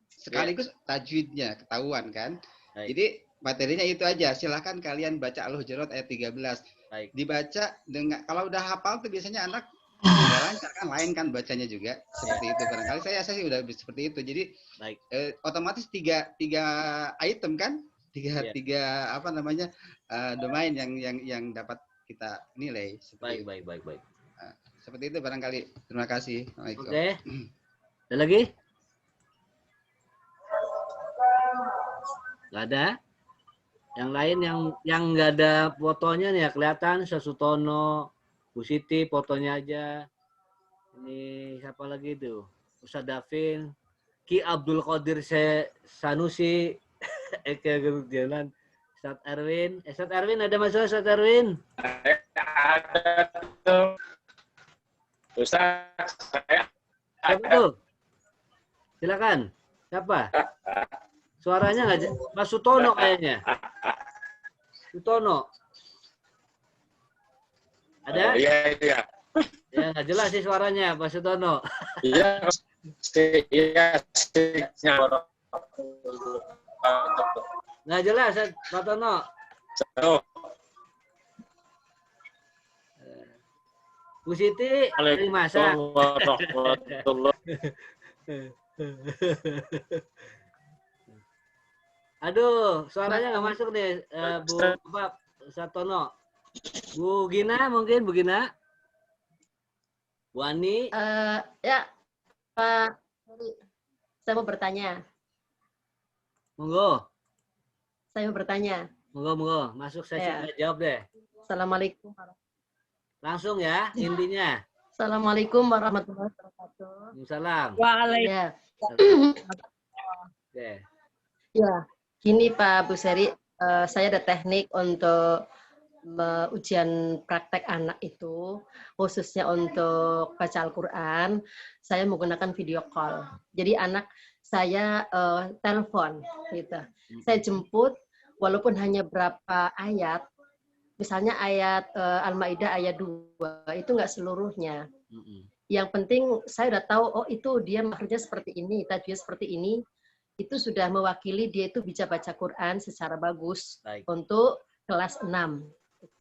Sekaligus tajwidnya ketahuan kan. Jadi materinya itu aja. Silahkan kalian baca Al-Hujurat ayat 13. Dibaca dengan, kalau udah hafal tuh biasanya anak udah lancar kan, lain kan bacanya juga seperti itu barangkali. Saya sih udah seperti itu. Jadi otomatis tiga item kan, tiga apa namanya domain yang dapat kita nilai. Baik. Seperti itu barangkali. Terima kasih. Oke. Ada lagi? Nggak ada? Yang lain yang nggak ada fotonya nih ya, kelihatan Sutono, Bu Siti fotonya aja. Ini siapa lagi itu? Ustadz Davin, Ki Abdul Qadir Sanusi, Eka Gerjalan, Ustadz Erwin. Ustadz Erwin ada masalah Ustadz Erwin? Ada tuh. Ustadz, saya siapa tuh? Silakan. Siapa? Suaranya nggak, Mas Sutono kayaknya. Sutono. Ada? Iya. Ya nggak jelas sih suaranya, Pak Sutono. Iya. Nggak jelas, Pak Tono. Bu Siti, dari masa. Aduh, suaranya nggak masuk nih, Bu Satono. Bu Gina mungkin, Bu Gina? Bu Ani? Ya, Pak, saya mau bertanya. Monggo. Saya mau bertanya. Monggo. Masuk sesi jawab deh. Assalamualaikum. Langsung ya, intinya. Assalamualaikum warahmatullahi wabarakatuh. Salam. Waalaikumsalam. Oke. Ya, gini Pak Bu Seri, saya ada teknik untuk ujian praktek anak itu, khususnya untuk baca Al-Quran, saya menggunakan video call. Jadi anak saya telepon, gitu. Saya jemput, walaupun hanya berapa ayat, misalnya ayat Al-Maidah ayat 2, itu nggak seluruhnya. Yang penting saya udah tahu, oh itu dia makhrajnya seperti ini, tajwidnya seperti ini, itu sudah mewakili dia itu bisa baca Quran secara bagus. Baik. Untuk kelas 6.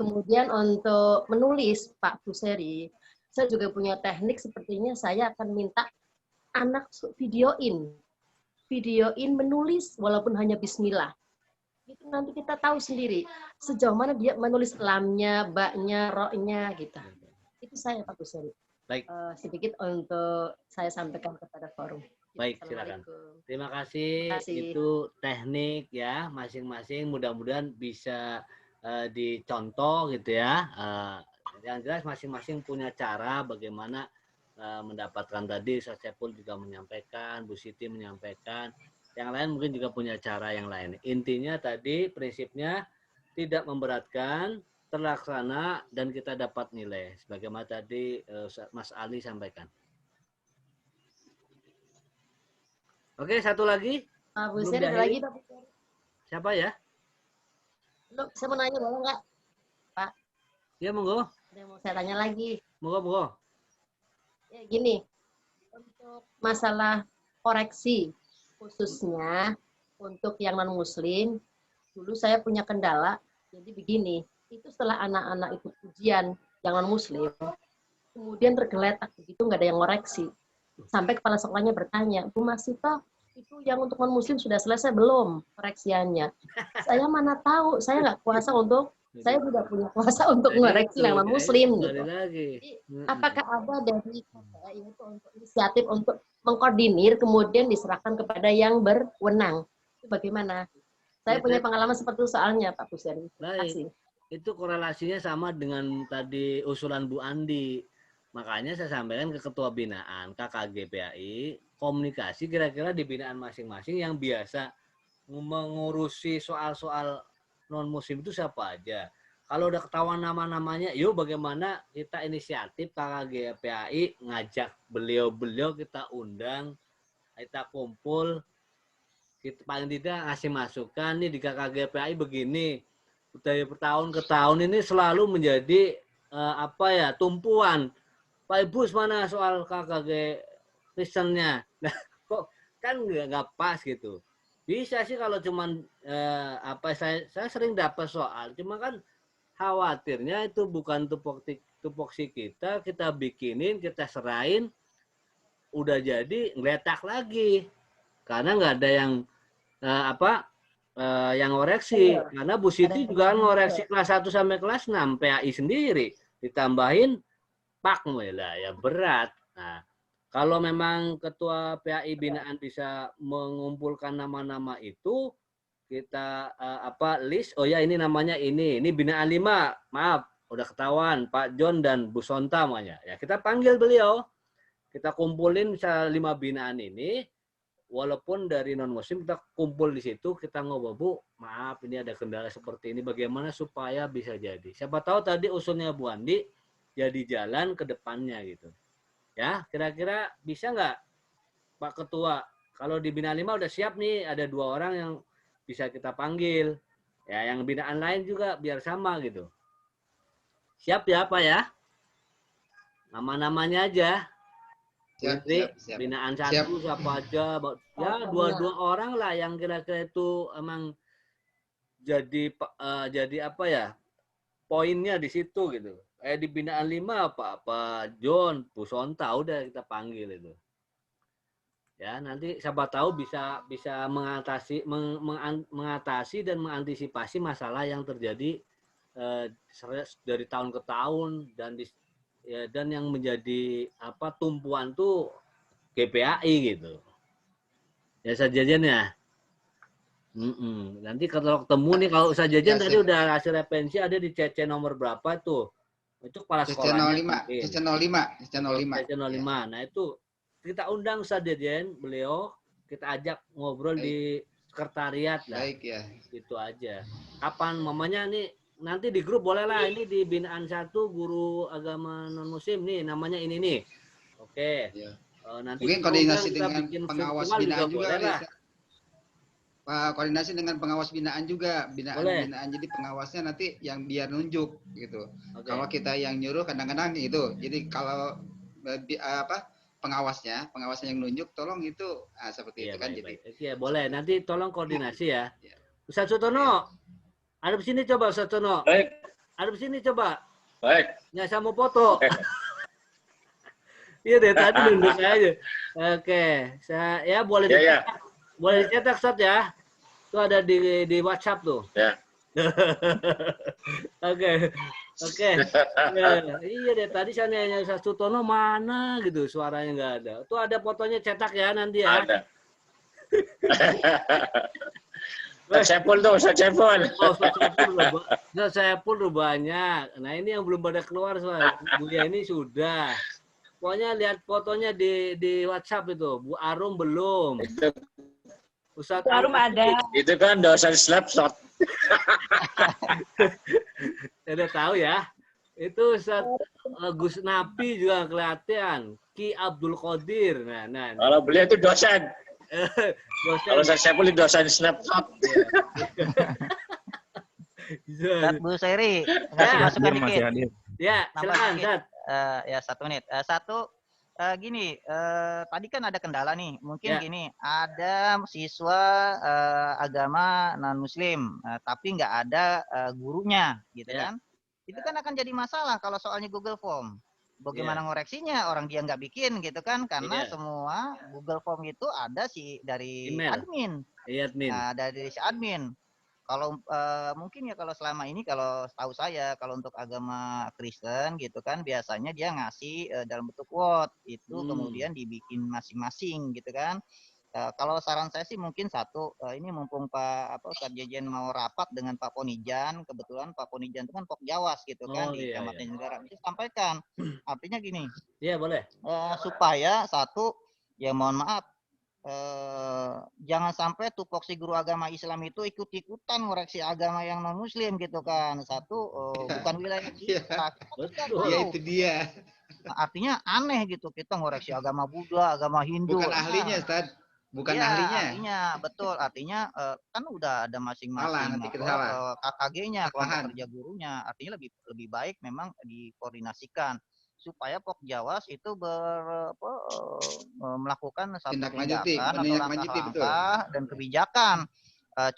Kemudian untuk menulis, Pak Buseri, saya juga punya teknik sepertinya saya akan minta anak videoin menulis walaupun hanya bismillah. Itu nanti kita tahu sendiri sejauh mana dia menulis lamnya, baknya, roknya gitu. Itu saya Pak Buseri. Baik. Sedikit untuk saya sampaikan kepada forum. Baik, silakan. Terima kasih. Itu teknik ya masing-masing. Mudah-mudahan bisa dicontoh gitu ya. Yang jelas masing-masing punya cara bagaimana mendapatkan tadi. Ustaz Saiful juga menyampaikan, Bu Siti menyampaikan. Yang lain mungkin juga punya cara yang lain. Intinya tadi prinsipnya tidak memberatkan, terlaksana dan kita dapat nilai. Sebagaimana tadi Mas Ali sampaikan. Oke, satu lagi. Pak Buseri ada lagi Pak Buseri. Siapa ya? Loh, saya mau nanya boleh nggak, Pak? Ya, monggo. Ada yang mau saya tanya lagi. Monggo. Ya, gini. Untuk masalah koreksi, khususnya untuk yang non-muslim, dulu saya punya kendala. Jadi begini, itu setelah anak-anak itu ujian yang non-muslim, kemudian tergeletak begitu, nggak ada yang ngoreksi. Sampai kepala sekolahnya bertanya, Bu Masita, itu yang untuk non-muslim sudah selesai belum koreksiannya? Saya mana tahu, saya nggak kuasa untuk, saya tidak punya kuasa untuk mengoreksi yang non-muslim. Gitu. Jadi, apakah ada dari KPI itu untuk inisiatif untuk mengkoordinir, kemudian diserahkan kepada yang berwenang? Itu bagaimana? Saya punya pengalaman seperti itu soalnya, Pak Buseri. Terima kasih. Itu korelasinya sama dengan tadi usulan Bu Andi. Makanya saya sampaikan ke Ketua Binaan KKG PAI, komunikasi kira-kira di binaan masing-masing yang biasa mengurusi soal-soal non-muslim itu siapa aja. Kalau udah ketahuan nama-namanya, yuk bagaimana kita inisiatif KKG PAI ngajak beliau-beliau, kita undang, kita kumpul, kita paling tidak ngasih masukan nih di KKG PAI begini. Dari tahun ke tahun ini selalu menjadi tumpuan. Pak Ibus mana soal KKG Kristennya? Nah, kok kan nggak pas gitu. Bisa sih kalau cuman saya sering dapat soal, cuma kan khawatirnya itu bukan tupoksi kita bikinin, kita serahin, udah jadi ngeletak lagi. Karena nggak ada yang yang ngoreksi. Karena Bu Siti juga ngoreksi kelas 1 sampai kelas 6 PAI sendiri. Ditambahin pak ya berat. Nah, kalau memang ketua PAI binaan bisa mengumpulkan nama-nama itu, kita list, oh ya ini namanya ini binaan 5, maaf udah ketahuan Pak John dan Bu Sonta namanya. Ya kita panggil beliau, kita kumpulin misalnya 5 binaan ini, walaupun dari non muslim kita kumpul di situ, kita ngobrol, Bu, maaf ini ada kendala seperti ini, bagaimana supaya bisa jadi. Siapa tahu tadi usulnya Bu Andi jadi jalan ke depannya gitu. Ya, kira-kira bisa nggak Pak Ketua? Kalau di binaan 5 udah siap nih, ada 2 orang yang bisa kita panggil. Ya, yang binaan lain juga biar sama gitu. Siap ya Pak ya? Nama-namanya aja. Siap. Binaan 1 siapa aja. Ya, 2 orang lah yang kira-kira itu emang jadi poinnya di situ gitu. Di binaan 5 Pak John, Bu Sonta udah kita panggil itu. Ya, nanti siapa tahu bisa mengatasi dan mengantisipasi masalah yang terjadi dari tahun ke tahun dan yang menjadi tumpuan tuh GPAI gitu. Ya Sajajan ya. Nanti kalau ketemu nih, kalau Sajajan tadi udah hasil referensi ada di CC nomor berapa tuh. Itu kepala CC sekolahnya. 05, CC 05, CC 05. CC 05. Nah itu kita undang Ustaz Deden, beliau kita ajak ngobrol di sekretariat lah. Baik ya. Itu aja. Kapan mamanya nih nanti di grup boleh lah, ini di binaan 1 guru agama non muslim nih namanya ini nih. Oke. Ya. Nanti Mungkin koordinasi dengan pengawas binaan juga boleh lah. Pak, koordinasi dengan pengawas binaan juga, Boleh. binaan. Jadi pengawasnya nanti yang biar nunjuk gitu. Oke. Kalau kita yang nyuruh kadang-kadang itu. Jadi kalau pengawasnya yang nunjuk, tolong itu seperti itu kan. Jadi Iya boleh. Nanti tolong koordinasi ya. Ustaz Sutono, ada di sini coba Ustaz Sutono. Baik. Ada di sini coba. Baik. Ya saya mau foto. Iya deh tadi nunduk aja. Oke, saya ya boleh Ya, dicetak. Boleh dicetak Ustaz ya. Itu ada di WhatsApp tuh. Ya. Oke. Ya, iya deh tadi saya nanya Ustaz Sutono mana gitu suaranya nggak ada. Tuh ada fotonya cetak ya nanti ya. Ada. Ustaz Saiful tuh, Ustaz Saiful. Oh, Ustaz Saiful udah banyak. Nah ini yang belum pada keluar soalnya. Buya ini sudah. Pokoknya lihat fotonya di WhatsApp itu. Bu Arum belum. Ustaz Arum ada. Itu kan dosen snapshot. Udah tahu ya. Itu Ustaz Gus Napi juga kelihatan. Ki Abdul Qadir. Nah. Kalau beliau itu dosen. Kalau saya Saiful itu dosen snapshot. Ustaz Bu Seri, kasih masukan dikit. Ya, silakan Ustaz. Ya 1 menit. Gini, tadi kan ada kendala nih. Mungkin gini, ada siswa agama non Muslim, tapi nggak ada gurunya, gitu kan? Itu kan akan jadi masalah kalau soalnya Google Form. Bagaimana ngoreksinya? Orang dia nggak bikin, gitu kan? Karena semua Google Form itu ada dari admin. Iya admin. Nah, dari si admin. Kalau mungkin ya kalau selama ini kalau tahu saya kalau untuk agama Kristen gitu kan biasanya dia ngasih dalam bentuk Word itu kemudian dibikin masing-masing gitu kan. Kalau saran saya sih mungkin ini mumpung Ustadz Jejen mau rapat dengan Pak Ponijan, kebetulan Pak Ponijan itu kan Pokjawas gitu kan di Kecamatan Negara. Bisa sampaikan. Artinya gini. Iya boleh. Supaya ya mohon maaf jangan sampai tupoksi guru agama Islam itu ikut-ikutan ngoreksi agama yang non Muslim gitu kan. Bukan wilayah kita. Betul. Ya itu dia. Artinya aneh gitu kita ngoreksi agama Buddha, agama Hindu. Bukan ahlinya, Ustaz. Bukan ahlinya. Betul. Artinya kan udah ada masing-masing KKG-nya, kelompok kerja gurunya. Artinya lebih baik memang dikoordinasikan supaya Pokjawas itu melakukan satu tindakan atau langkah-langkah dan kebijakan.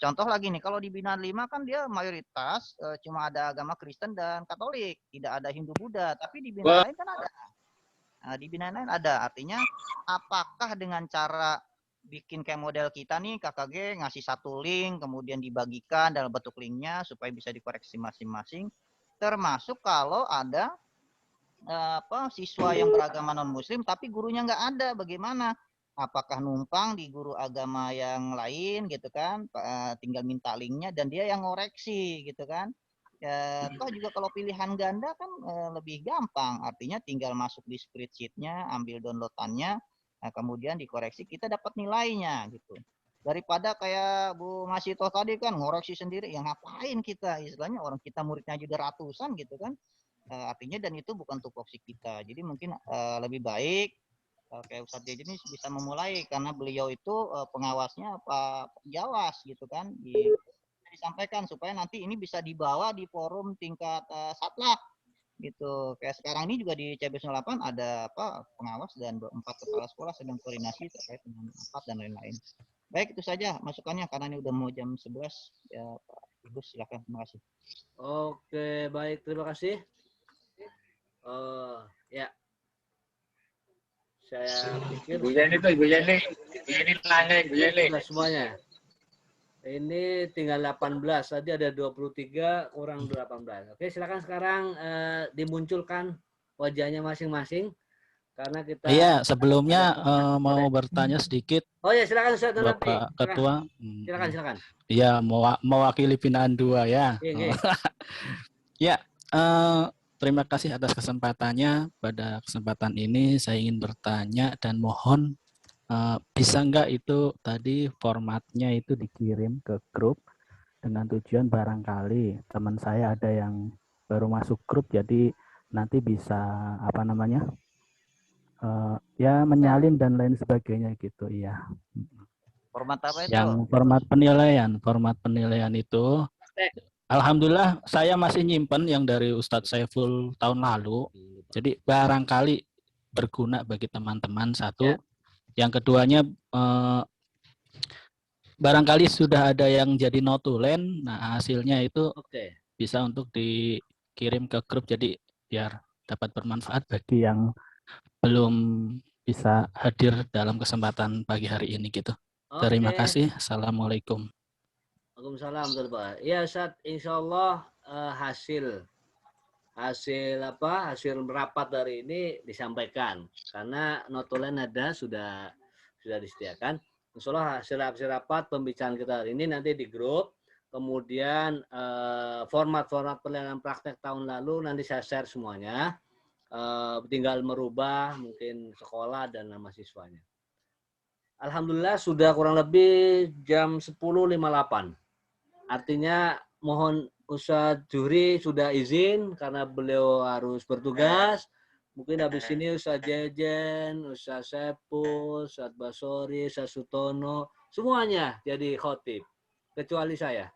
Contoh lagi nih, kalau di binaan 5 kan dia mayoritas cuma ada agama Kristen dan Katolik, tidak ada Hindu Buddha, tapi di binaan lain kan ada. Di binaan lain ada. Artinya apakah dengan cara bikin kayak model kita nih KKG ngasih satu link kemudian dibagikan dalam bentuk linknya supaya bisa dikoreksi masing-masing, termasuk kalau ada siswa yang beragama non Muslim tapi gurunya nggak ada, bagaimana? Apakah numpang di guru agama yang lain gitu kan? Tinggal minta linknya dan dia yang ngoreksi gitu kan? Toh juga kalau pilihan ganda kan lebih gampang, artinya tinggal masuk di spreadsheet-nya, ambil downloadannya, kemudian dikoreksi, kita dapat nilainya gitu. Daripada kayak Bu Masito tadi kan ngoreksi sendiri, yang ngapain kita? Istilahnya orang kita muridnya juga ratusan gitu kan. Artinya dan itu bukan tupoksi kita. Jadi mungkin lebih baik kayak Ustadz Jejen ini bisa memulai karena beliau itu pengawasnya Pak Jawas gitu kan. Disampaikan supaya nanti ini bisa dibawa di forum tingkat satlak gitu. Kayak sekarang ini juga di CB08 ada pengawas dan 4 kepala sekolah sedang koordinasi terkait dengan APAT dan lain-lain. Baik, itu saja masukannya karena ini udah mau jam 11 ya Pak Ibu, silakan. Terima kasih. Oke, baik, terima kasih. Ya. Saya pikir Ibu Yeni nanya Ibu Yeni. Semuanya. Ini tinggal 18, tadi ada 23 kurang 18. Oke, silakan sekarang dimunculkan wajahnya masing-masing karena kita. Iya, sebelumnya mau bertanya sedikit. Oh ya, silakan Ustaz Bapak Ketua. Silakan. Iya, mewakili binaan 2 ya. Oke. Ya, terima kasih atas kesempatannya. Pada kesempatan ini saya ingin bertanya dan mohon bisa nggak itu tadi formatnya itu dikirim ke grup dengan tujuan barangkali teman saya ada yang baru masuk grup, jadi nanti bisa apa namanya ya menyalin dan lain sebagainya gitu. Iya. Format apa itu? Yang format penilaian itu, alhamdulillah saya masih nyimpen yang dari Ustadz Saiful tahun lalu. Jadi barangkali berguna bagi teman-teman satu. Yang keduanya barangkali sudah ada yang jadi notulen. Nah hasilnya itu bisa untuk dikirim ke grup. Jadi biar dapat bermanfaat bagi yang belum bisa hadir dalam kesempatan pagi hari ini gitu. Terima kasih. Assalamualaikum. Waalaikumsalam, Pak. Ya, Ustaz, insya Allah hasil rapat dari ini disampaikan karena notulen ada sudah disediakan. Insya Allah hasil rapat pembicaraan kita hari ini nanti di grup. Kemudian format-format penilaian praktek tahun lalu nanti saya share semuanya. Tinggal merubah mungkin sekolah dan nama siswanya. Alhamdulillah sudah kurang lebih jam 10.58. Artinya mohon Ustadz Juhri sudah izin karena beliau harus bertugas. Mungkin habis ini Ustadz Jejen, Ustadz Sepul, Ustadz Basori, Ustadz Sutono, semuanya jadi khotib. Kecuali saya.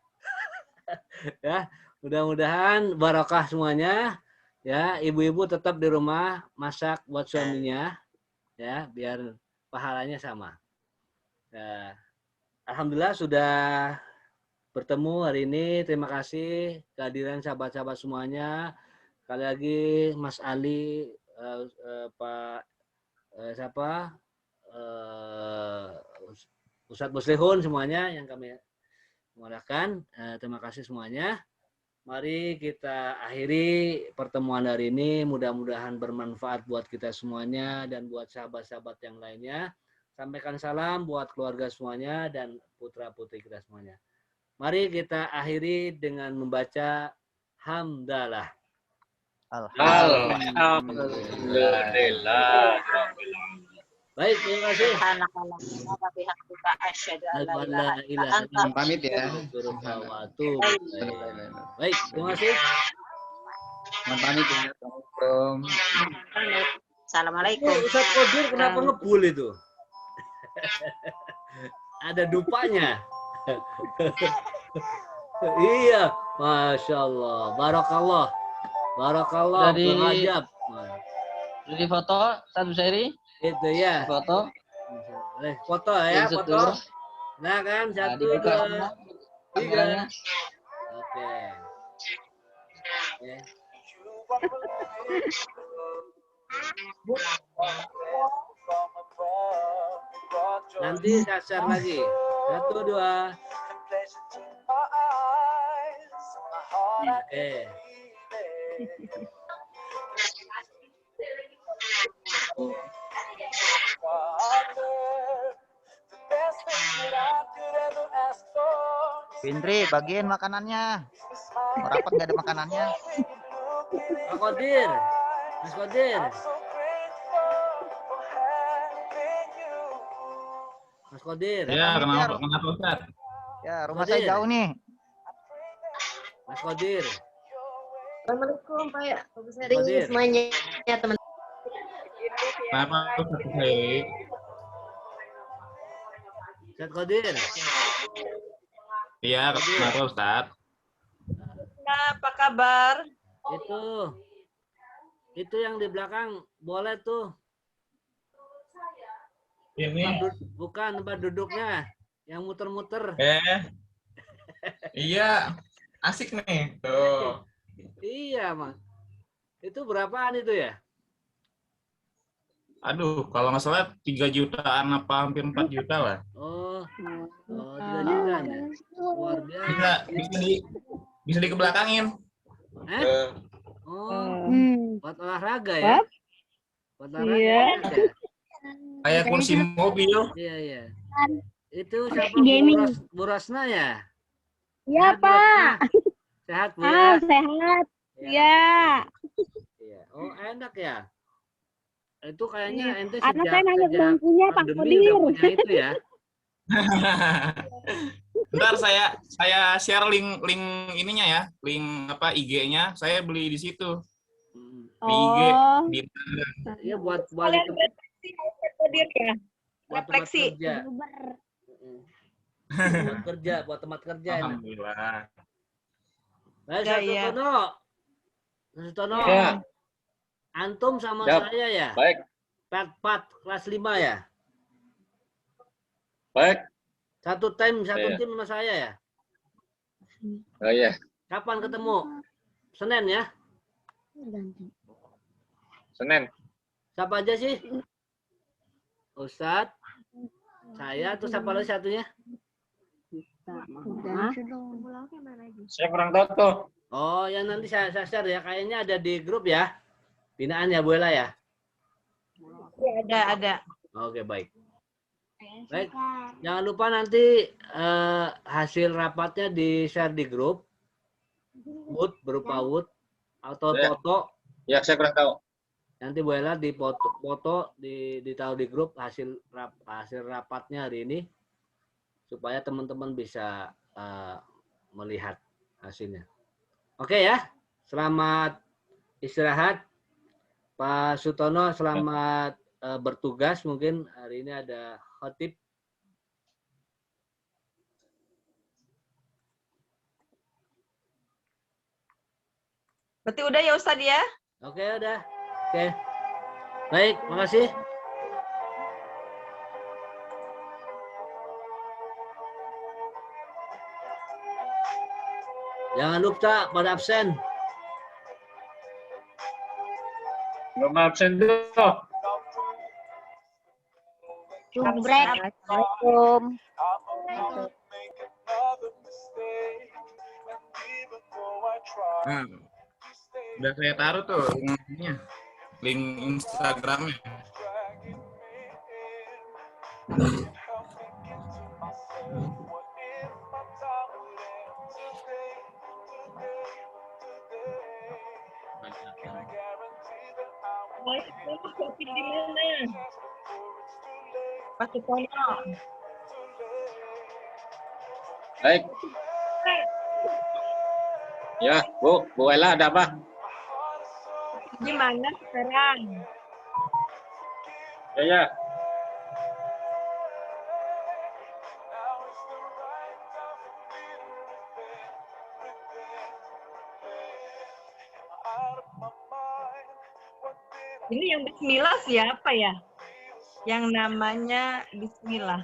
Ya, mudah-mudahan barakah semuanya. Ya, ibu-ibu tetap di rumah masak buat suaminya, ya, biar pahalanya sama. Ya, alhamdulillah sudah bertemu hari ini. Terima kasih kehadiran sahabat-sahabat semuanya. Sekali lagi Mas Ali, Pak Ustadz Muslihun semuanya yang kami mengadakan. Terima kasih semuanya. Mari kita akhiri pertemuan hari ini. Mudah-mudahan bermanfaat buat kita semuanya dan buat sahabat-sahabat yang lainnya. Sampaikan salam buat keluarga semuanya dan putra-putri kita semuanya. Mari kita akhiri dengan membaca hamdalah. Alhamdulillah. Baik, terima kasih. Pamit ya. Baik, terima kasih. Pamit ya. Assalamualaikum. Ustadz Qadir kenapa ngebul itu? Ada dupanya. Iya, Masya Allah. Barakallah. Barakallah. Berajab. Jadi foto, Ustadz Busairi? Itu ya. Foto. Foto ya, foto. Nah kan, 1, 2, 3. Oke. Nanti saya share lagi. 1, 2. Oke. Pindri, bagiin makanannya. Rapat nggak ada makanannya. Pak Qadir. Mas Qadir. Mas Qadir. Ya, kenapa Ustaz? Ya, rumah saya jauh nih. Mas Qadir. Assalamualaikum Pak Busairi semuanya ya teman. Kenapa Ustaz Busairi? Ustaz Qadir. Iya, kenapa Ustaz? Nah, apa kabar? Itu yang di belakang boleh tuh. Ini. Bukan tempat duduknya, yang muter-muter. Iya, asik nih. Tuh. Iya, Mas. Itu berapaan itu ya? Aduh, kalau nggak salah 3 jutaan apa hampir 4 juta lah. Oh 3 jutaan ya? Luar biasa. Bisa dikebelakangin. Buat olahraga ya? Buat olahraga. Iya. Kayak kursi mobil. Iya. Itu siapa? Bu Rosna ya? Iya, Pak. Sehat, Bu? Sehat. Ya. Iya. Oh, enak ya. Itu kayaknya Iya. ente Karena saya nanya sejak bangkunya Pak pandemi udah Kodir. punya itu ya. Ntar saya share link ininya ya, link apa IG-nya. Saya beli di situ. Di IG Oh. di Iya buat Kalian refleksi Pak Kodir ya. buat tempat Refleksi. kerja. Buat kerja, buat tempat kerja enak. Alhamdulillah. Baik, Ya, Satu ya. Tono. Satu Tono. Ya. Antum sama Siap. saya ya? Baik. Pat kelas 5 ya? Baik. Satu tim Iya. sama saya ya? Oh iya. Kapan ketemu? Senin ya? Senin. Siapa aja sih? Ustadz, saya, terus siapa lagi satunya? Saya kurang tahu tuh. Oh, ya nanti saya share ya. Kayaknya ada di grup ya? Binaan ya, Bu Ella ya? Ya, ada. Oke, baik. Baik, jangan lupa nanti hasil rapatnya di-share di grup. Wood, berupa wood. Atau Ya. foto. Ya, saya kurang tahu. Nanti Bu Ella foto ditaruh di grup hasil rapatnya hari ini. Supaya teman-teman bisa melihat hasilnya. Oke ya, selamat istirahat. Pak Sutono, selamat bertugas. Mungkin hari ini ada khotib. Berarti udah ya Ustadz ya? Oke, udah. Oke. Baik, makasih. Jangan lupa pada absen. Belum absen tuh. Jumbrek. Assalamualaikum. Nah, udah saya taruh tuh linknya, link Instagramnya. Khotib di mana? Pak Sutono. Baik. Ya, Bu Ella ada apa? Gimana sekarang? Ya. Ini yang Bismillah siapa ya? Yang namanya Bismillah.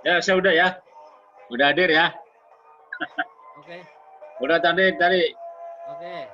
Ya, saya udah ya. Udah hadir ya. Oke. Udah tadi. Oke.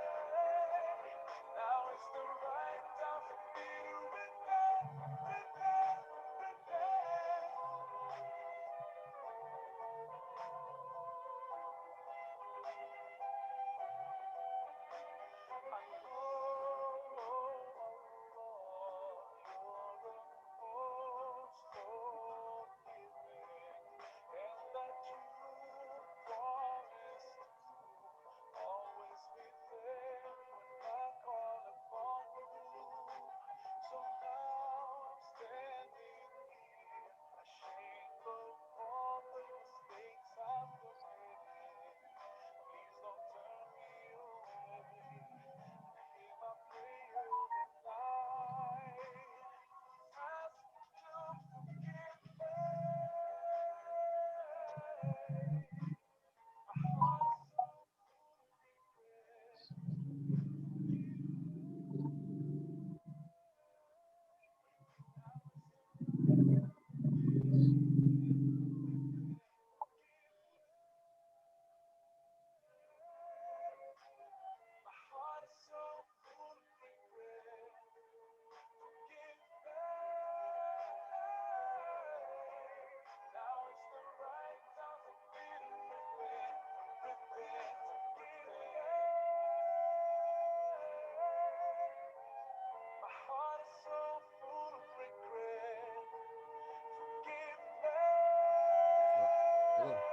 Belum.